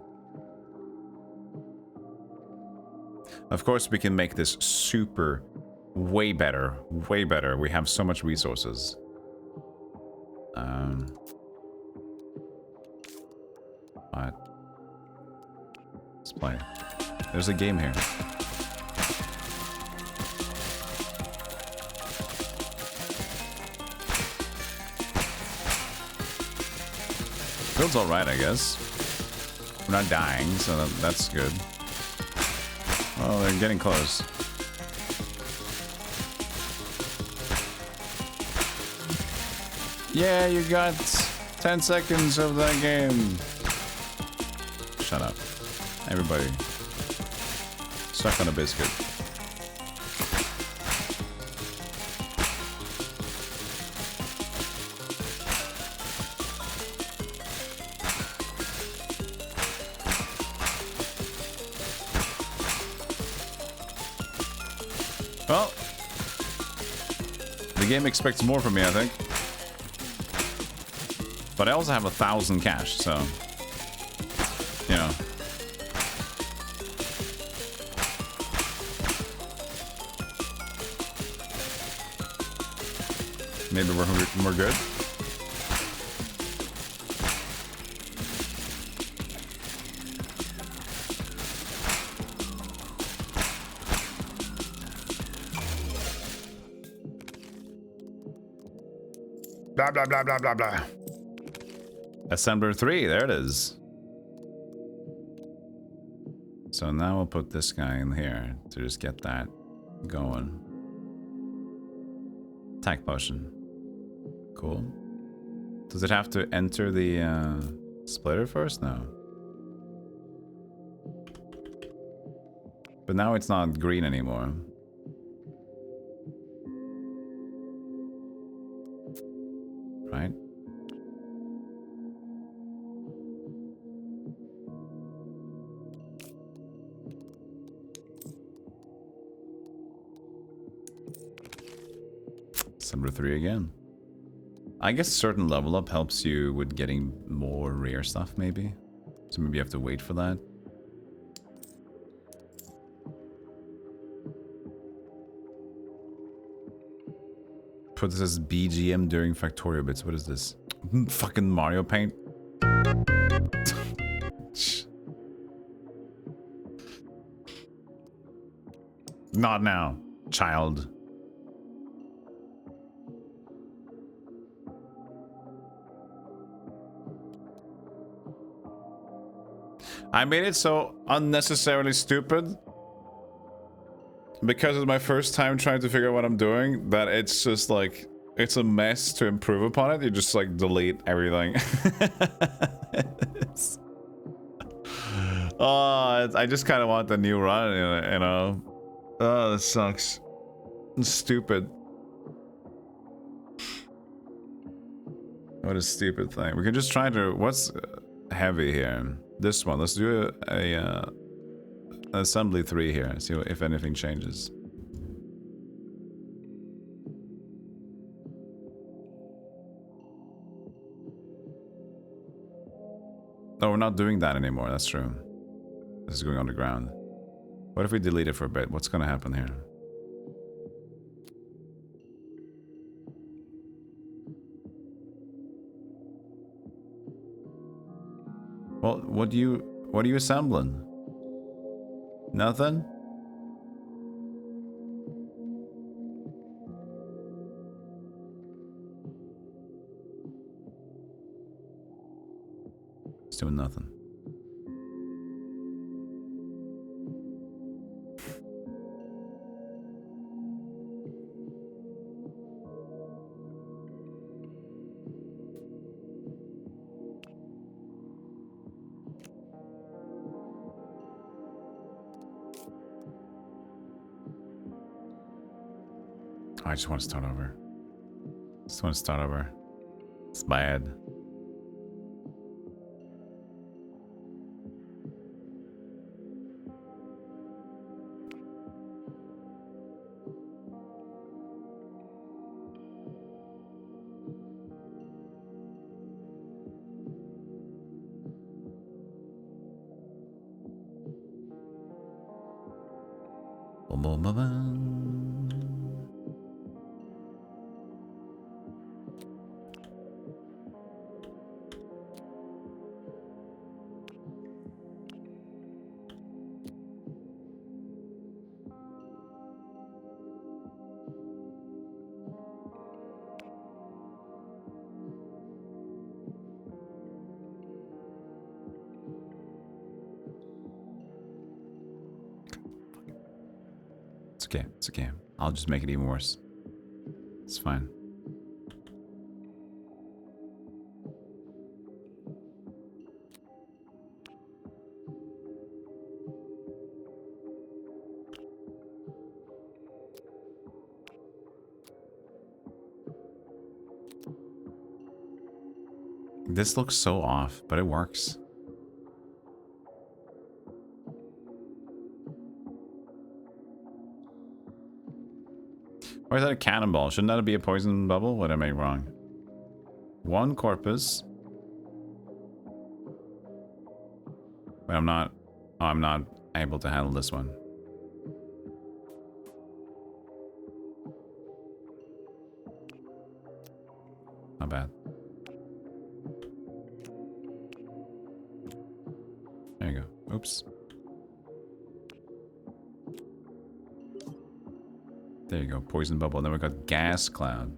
Of course, we can make this super, way better, way better. We have so much resources. But let's play. There's a game here. Feels alright, I guess. We're not dying, so that's good. Oh, they're getting close. Yeah, you got 10 seconds of that game. Shut up. Everybody. Suck on a biscuit. Well, the game expects more from me, I think. But I also have 1,000 cash, so, you know. Maybe we're good. Blah, blah, blah, blah, blah, blah. Assembler 3, there it is. So now we'll put this guy in here to just get that going. Attack potion. Cool. Does it have to enter the splitter first? No. But now it's not green anymore. Right? Number 3 again. I guess certain level up helps you with getting more rare stuff, maybe. So maybe you have to wait for that. Put this as BGM during Factorio bits. What is this? Fucking Mario Paint. Not now, child. I made it so unnecessarily stupid because it's my first time trying to figure out what I'm doing that it's just like, it's a mess to improve upon it. You just like delete everything. Oh, I just kind of want the new run, you know. Oh, this sucks. It's stupid. What a stupid thing. We can just try to, what's heavy here? This one. Let's do a assembly 3 here. See if anything changes. Oh, we're not doing that anymore. That's true. This is going underground. What if we delete it for a bit? What's going to happen here? Well, what are you assembling? Nothing? It's doing nothing. I just want to start over. Just want to start over. It's bad. Boom, boom, boom, boom. It's okay. It's okay. I'll just make it even worse. It's fine. This looks so off, but it works. Or is that a cannonball? Shouldn't that be a poison bubble? What am I wrong? One corpus. But I'm not... Oh, I'm not able to handle this one. Not bad. There you go. Oops. There you go. Poison bubble. Then we got gas cloud.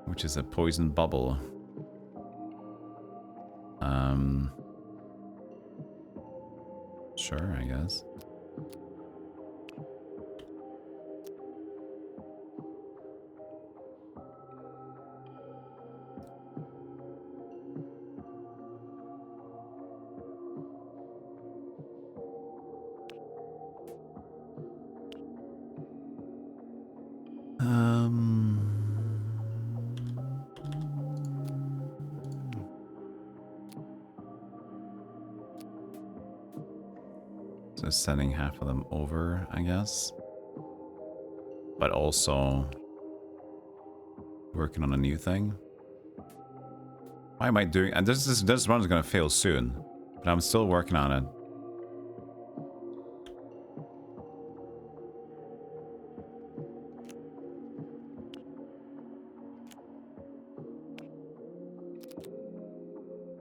Which is a poison bubble. Sure, I guess. So sending half of them over, I guess. But also working on a new thing. Why am I doing... And this run's gonna fail soon. But I'm still working on it.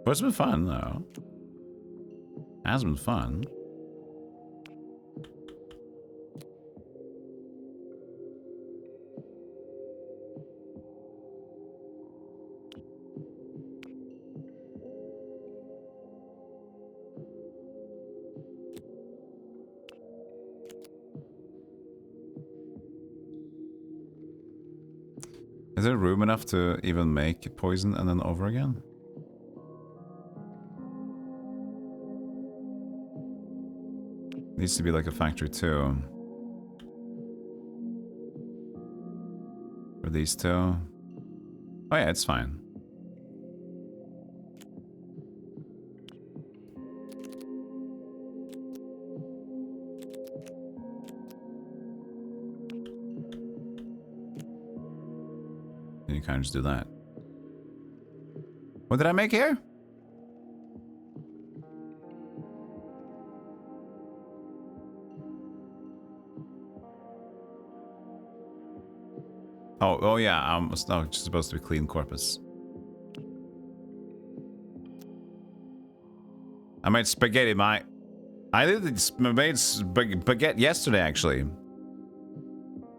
But it's been fun, though. It has been fun. Is there room enough to even make poison and then over again? Needs to be like a factory too. For these two. Oh yeah, it's fine. And you kind of just do that. What did I make here? Oh yeah, no, it's supposed to be clean corpus. I made spaghetti, I made spaghetti yesterday, actually.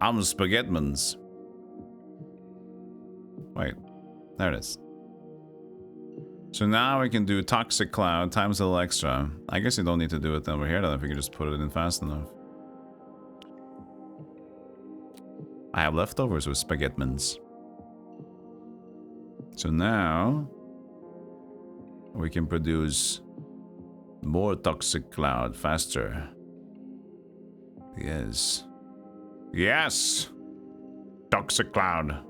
I'm spaghetmans. Wait, there it is. So now we can do toxic cloud times a little extra. I guess you don't need to do it over here then if you can just put it in fast enough. I have leftovers with spaghetmans. So now we can produce more toxic cloud faster. Yes. Yes! Toxic cloud.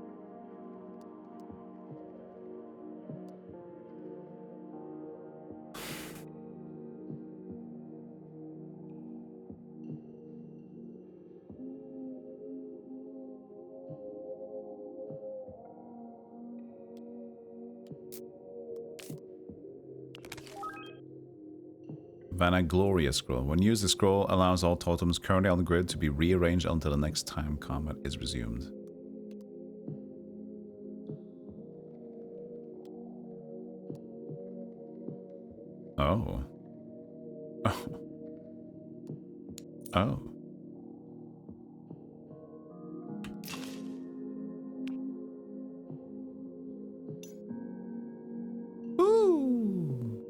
Vanagloria scroll. When used, the scroll allows all totems currently on the grid to be rearranged until the next time combat is resumed. Oh. Oh. Ooh.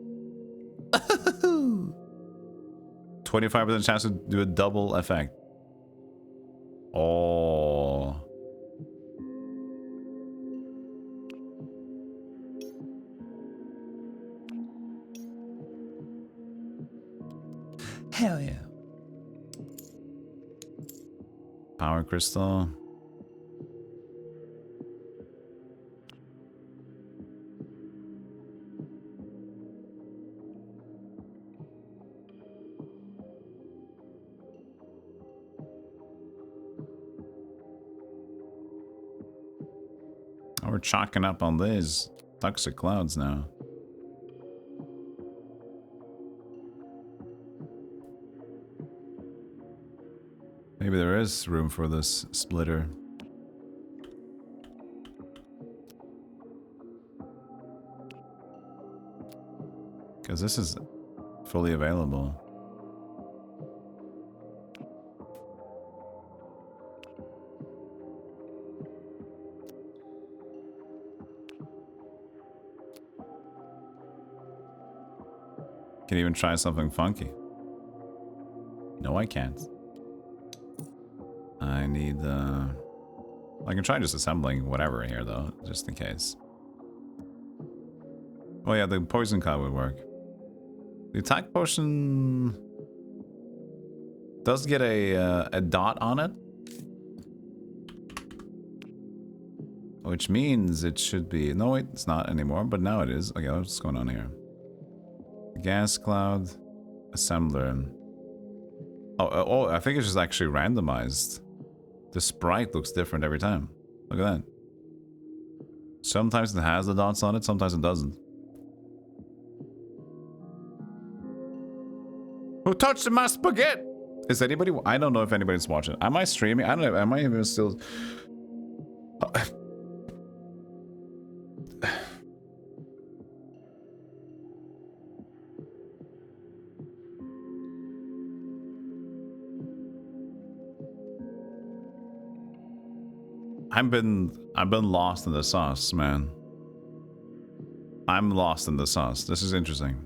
25% chance to do a double effect. Oh. Hell yeah. Power crystal. Oh, we're chalking up on these toxic clouds now. Maybe there is room for this splitter. Because this is fully available. Can even try something funky. No, I can't. I need I can try just assembling whatever here though, just in case. Oh yeah, the poison cloud would work. The attack potion does get a dot on it, which means it should be. No, wait, it's not anymore. But now it is. Okay, what's going on here? Gas cloud, assembler. Oh, I think it's just actually randomized. The sprite looks different every time. Look at that. Sometimes it has the dots on it, sometimes it doesn't. Who touched my spaghetti? Is anybody? I don't know if anybody's watching. Am I streaming? I don't know. Am I even still? I've been lost in the sauce, man. I'm lost in the sauce. This is interesting.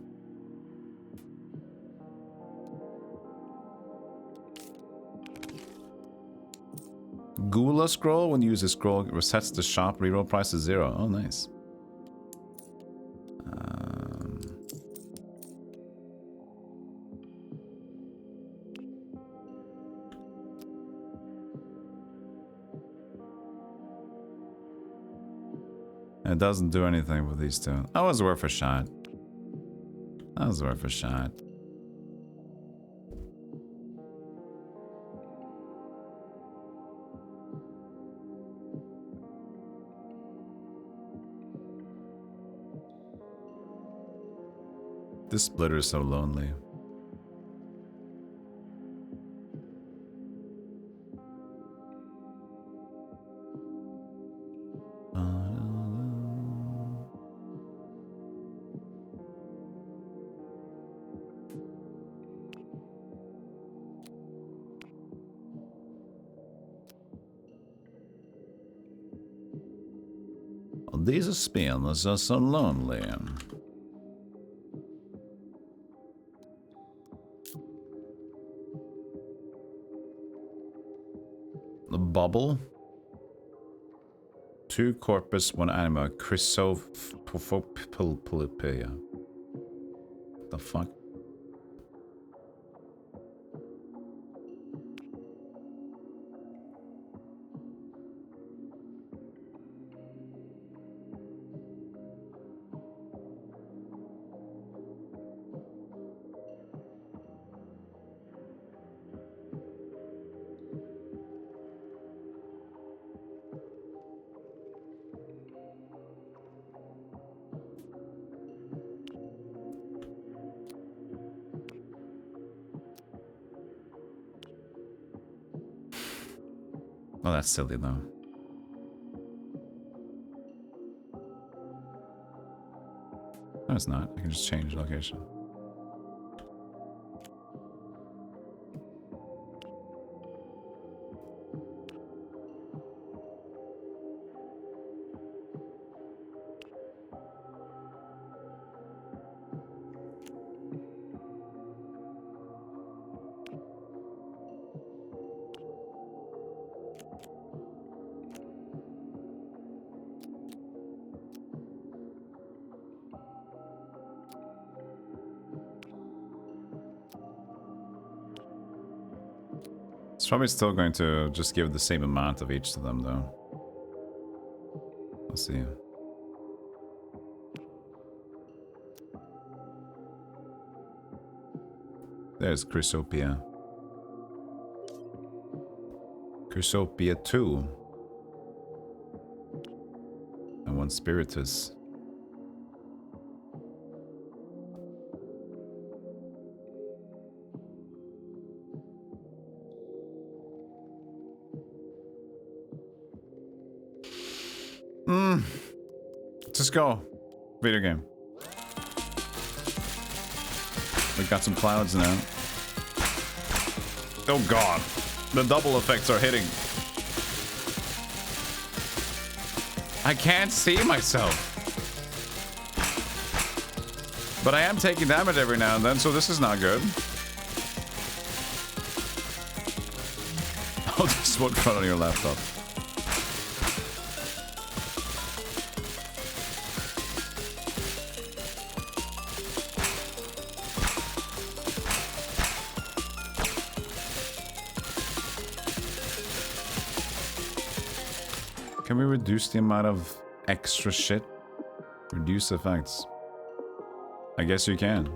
Gula scroll. When you use a scroll, resets the shop reroll price to 0. Oh, nice. It doesn't do anything with these two. That was worth a shot. That was worth a shot. This splitter is so lonely. These spins are so lonely. The bubble. 2 corpus, 1 anima. Chrysophilipia. The fuck? Oh, that's silly though. No, it's not. I can just change location. It's probably still going to just give the same amount of each to them, though. Let's see. There's Chrysopia. Chrysopia 2. And 1 Spiritus. Just go. Video game. We got some clouds now. Oh god. The double effects are hitting. I can't see myself. But I am taking damage every now and then, so this is not good. I'll just walk front on your laptop. Can we reduce the amount of extra shit? Reduce effects. I guess you can.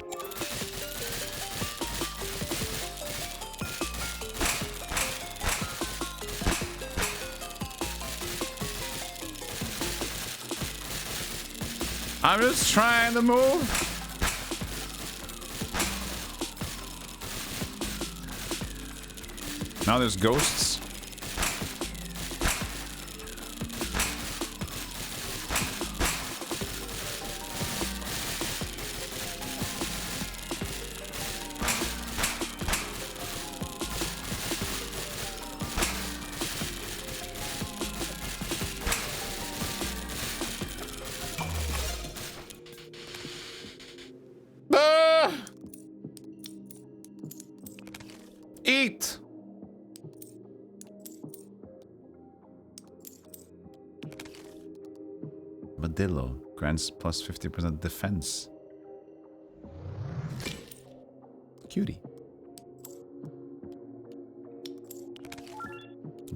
I'm just trying to move. Now there's ghosts. Eat! Badillo grants plus 50% defense. Cutie.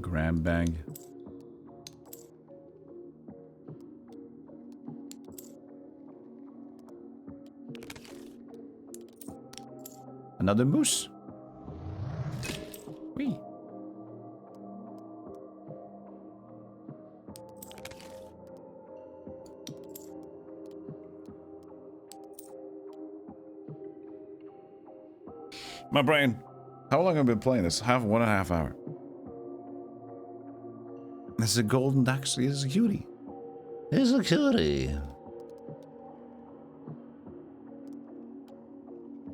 Grab bag. Another moose. Wee. My brain. How long have I been playing this? 1.5 hours. This is a golden, actually, this is a cutie. This is a cutie.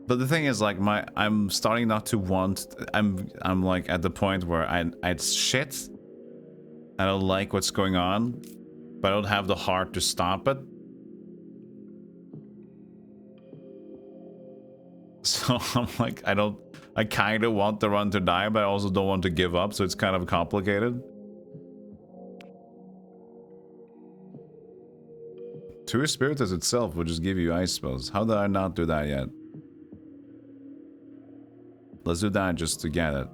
But the thing is, like, I'm starting not to want. I'm like at the point where it's shit. I don't like what's going on, but I don't have the heart to stop it. So I'm like, I kind of want the run to die, but I also don't want to give up. So it's kind of complicated. 2 Spiritus itself would just give you ice spells. How did I not do that yet? Let's do that just to get it.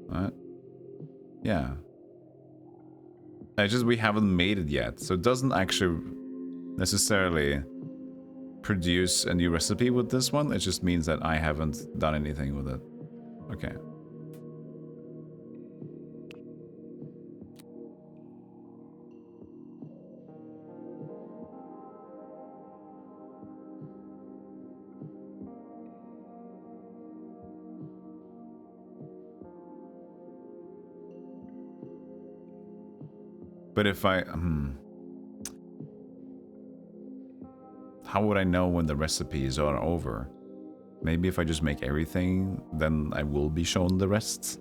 What? Yeah. It's just we haven't made it yet, so it doesn't actually necessarily produce a new recipe with this one. It just means that I haven't done anything with it. Okay. But if I... how would I know when the recipes are over? Maybe if I just make everything, then I will be shown the rest.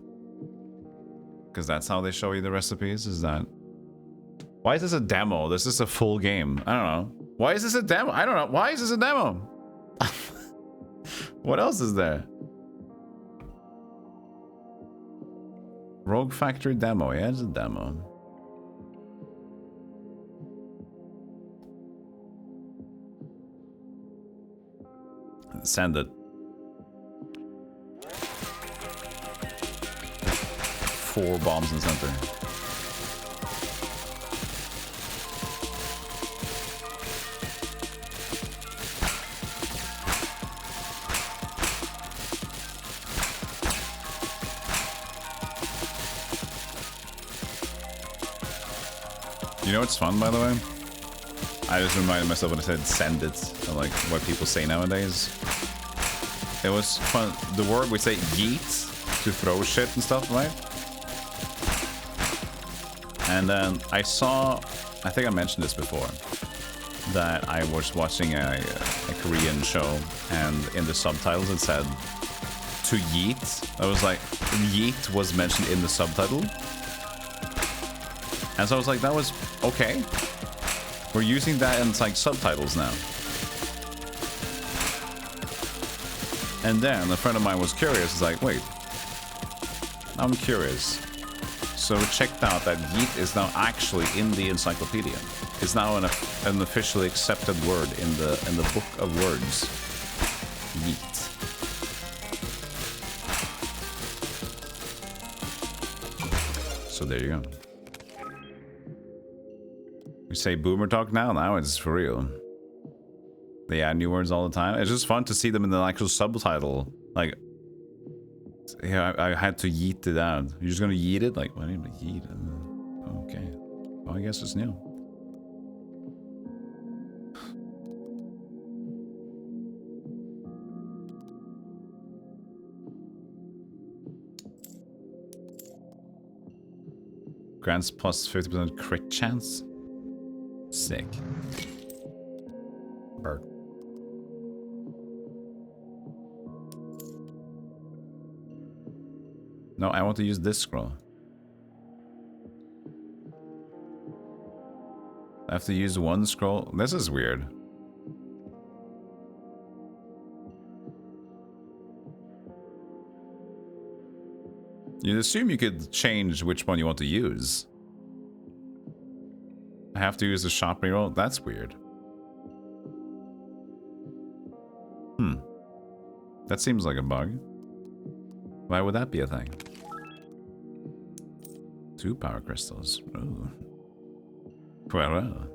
Because that's how they show you the recipes, is that... Why is this a demo? This is a full game. I don't know. Why is this a demo? I don't know. Why is this a demo? What else is there? Rogue Factory demo. Yeah, it's a demo. Send it. 4 bombs in center. You know what's fun, by the way? I just reminded myself when I said send it, like what people say nowadays. It was fun. The word we say yeet to throw shit and stuff, right? And then I saw, I think I mentioned this before, that I was watching a Korean show, and in the subtitles it said to yeet. I was like, yeet was mentioned in the subtitle. And so I was like, that was okay. We're using that in like subtitles now. And then a friend of mine was curious. He's like, wait, I'm curious. So checked out that yeet is now actually in the encyclopedia. It's now an officially accepted word in the book of words. Yeet. So there you go. We say boomer talk now. Now it's for real. They add new words all the time. It's just fun to see them in the actual subtitle. Like, yeah, I had to yeet it out. You're just gonna yeet it? Like, what do you mean yeet? Okay. Well, I guess it's new. Grants plus 50% crit chance. Sick. Bird. No, I want to use this scroll. I have to use one scroll. This is weird. You'd assume you could change which one you want to use. I have to use the shop reroll? That's weird. That seems like a bug. Why would that be a thing? 2 power crystals. Ooh. Well.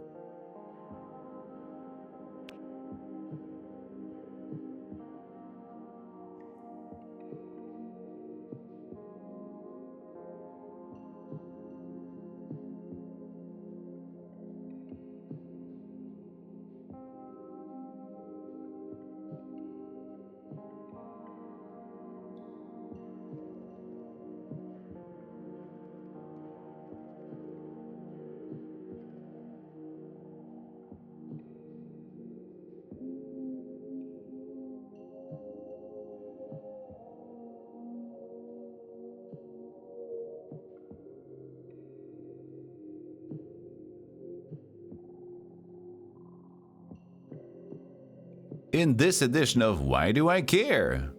In this edition of Why Do I Care?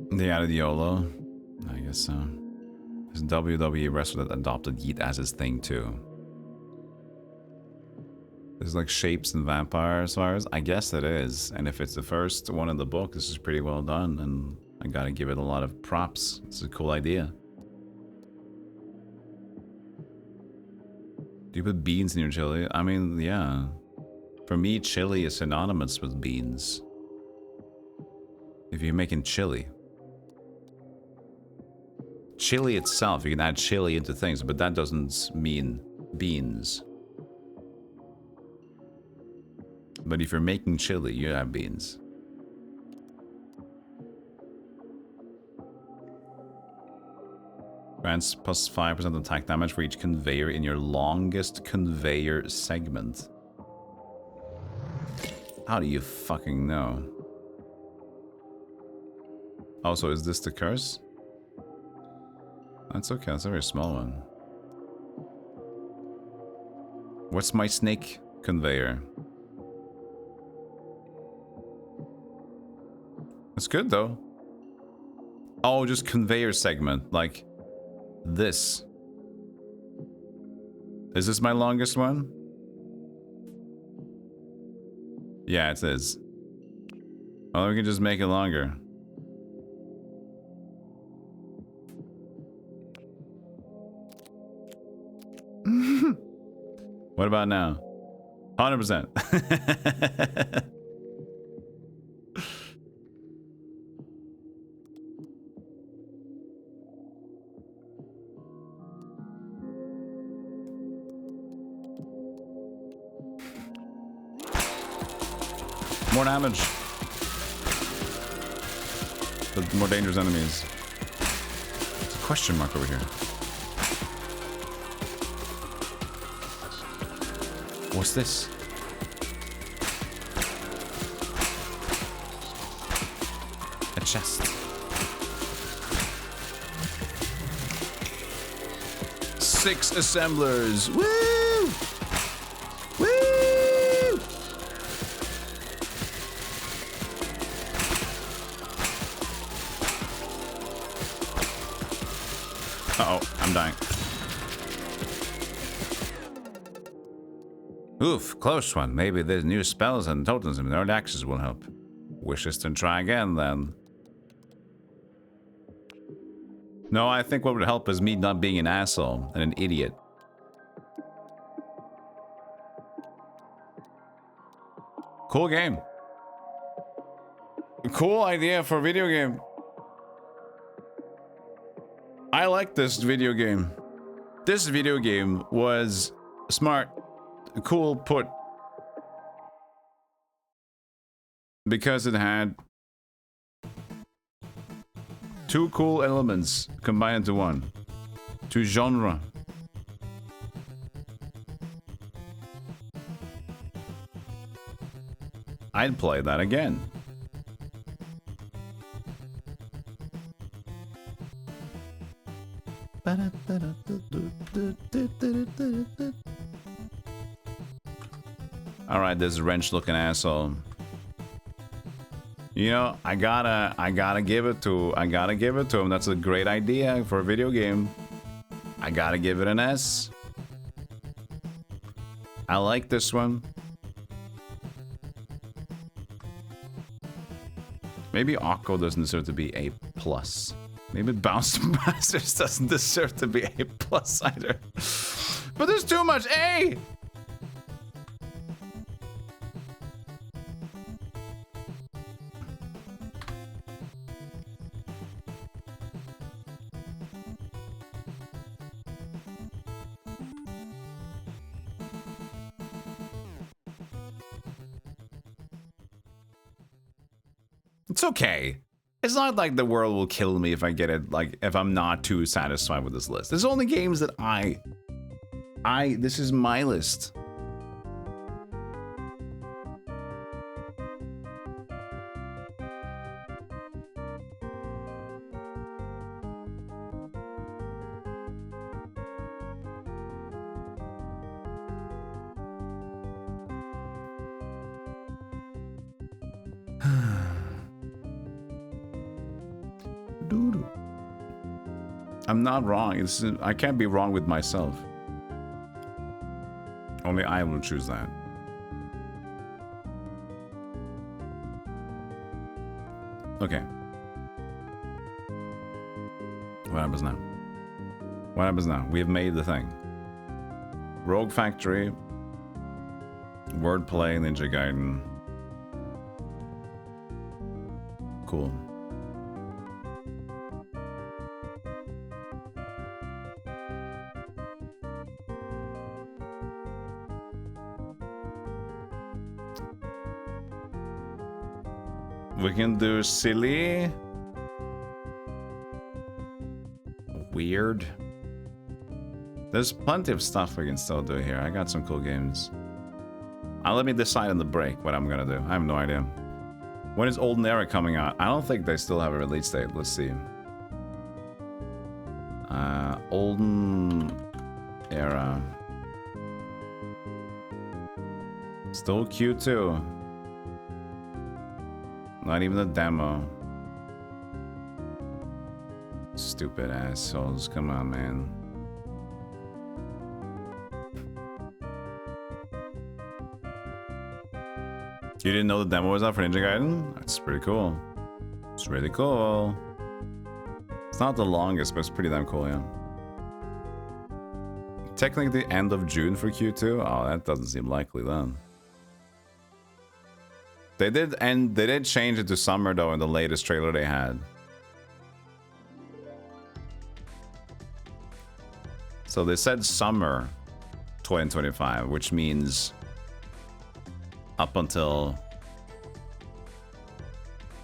They added YOLO. I guess so. There's a WWE wrestler that adopted Yeet as his thing too. There's like shapes and vampires fires. I guess it is. And if it's the first one in the book, this is pretty well done. And I gotta give it a lot of props. It's a cool idea. Do you put beans in your chili? I mean, yeah. For me, chili is synonymous with beans. If you're making chili. Chili itself, you can add chili into things, but that doesn't mean beans. But if you're making chili, you have beans. Grants plus 5% attack damage for each conveyor in your longest conveyor segment. How do you fucking know? Also, is this the curse? That's okay, that's a very small one. What's my snake conveyor? It's good though. Oh, just conveyor segment, like this. Is this my longest one? Yeah, it is. Well, we can just make it longer. What about now? 100%. More damage. But more dangerous enemies. There's a question mark over here. What's this? A chest. Six assemblers. Woo! Woo! Uh-oh, I'm dying. Oof, close one. Maybe the new spells and totems and early access will help. Wishes to try again, then. No, I think what would help is me not being an asshole and an idiot. Cool game. Cool idea for a video game. I like this video game. This video game was smart. Cool put. Because it had two cool elements combined into one. Two genre. I'd play that again. Alright, this wrench looking asshole. You know, I gotta give it to him. That's a great idea for a video game. I gotta give it an S. I like this one. Maybe Akko doesn't deserve to be A+. Maybe Bounce Masters doesn't deserve to be A+ either. But there's too much A! It's okay. It's not like the world will kill me if I get it, like, if I'm not too satisfied with this list. There's only games that this is my list. I'm not wrong. I can't be wrong with myself. Only I will choose that. Okay. What happens now? What happens now? We have made the thing. Rogue Factory. Wordplay, Ninja Gaiden. Cool. We can do silly. Weird. There's plenty of stuff we can still do here. I got some cool games. Let me decide in the break what I'm gonna do. I have no idea. When is Olden Era coming out? I don't think they still have a release date. Let's see. Olden Era. Still Q2. Not even a demo. Stupid assholes. Come on, man. You didn't know the demo was out for Ninja Gaiden? That's pretty cool. It's really cool. It's not the longest, but it's pretty damn cool, yeah. Technically the end of June for Q2? Oh, that doesn't seem likely then. They did change it to summer though in the latest trailer they had. So they said summer 2025, which means up until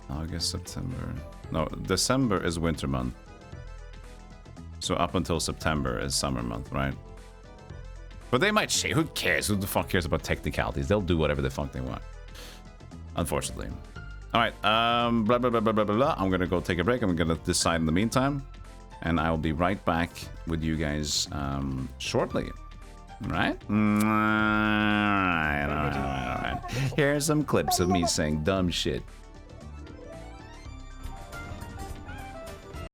August, September. No, December is winter month. So up until September is summer month, right? But they might change. Who cares? Who the fuck cares about technicalities? They'll do whatever the fuck they want. Unfortunately. All right. Blah, blah, blah, blah, blah, blah. I'm going to go take a break. I'm going to decide in the meantime. And I will be right back with you guys shortly. All right? All right. Here's some clips of me saying dumb shit.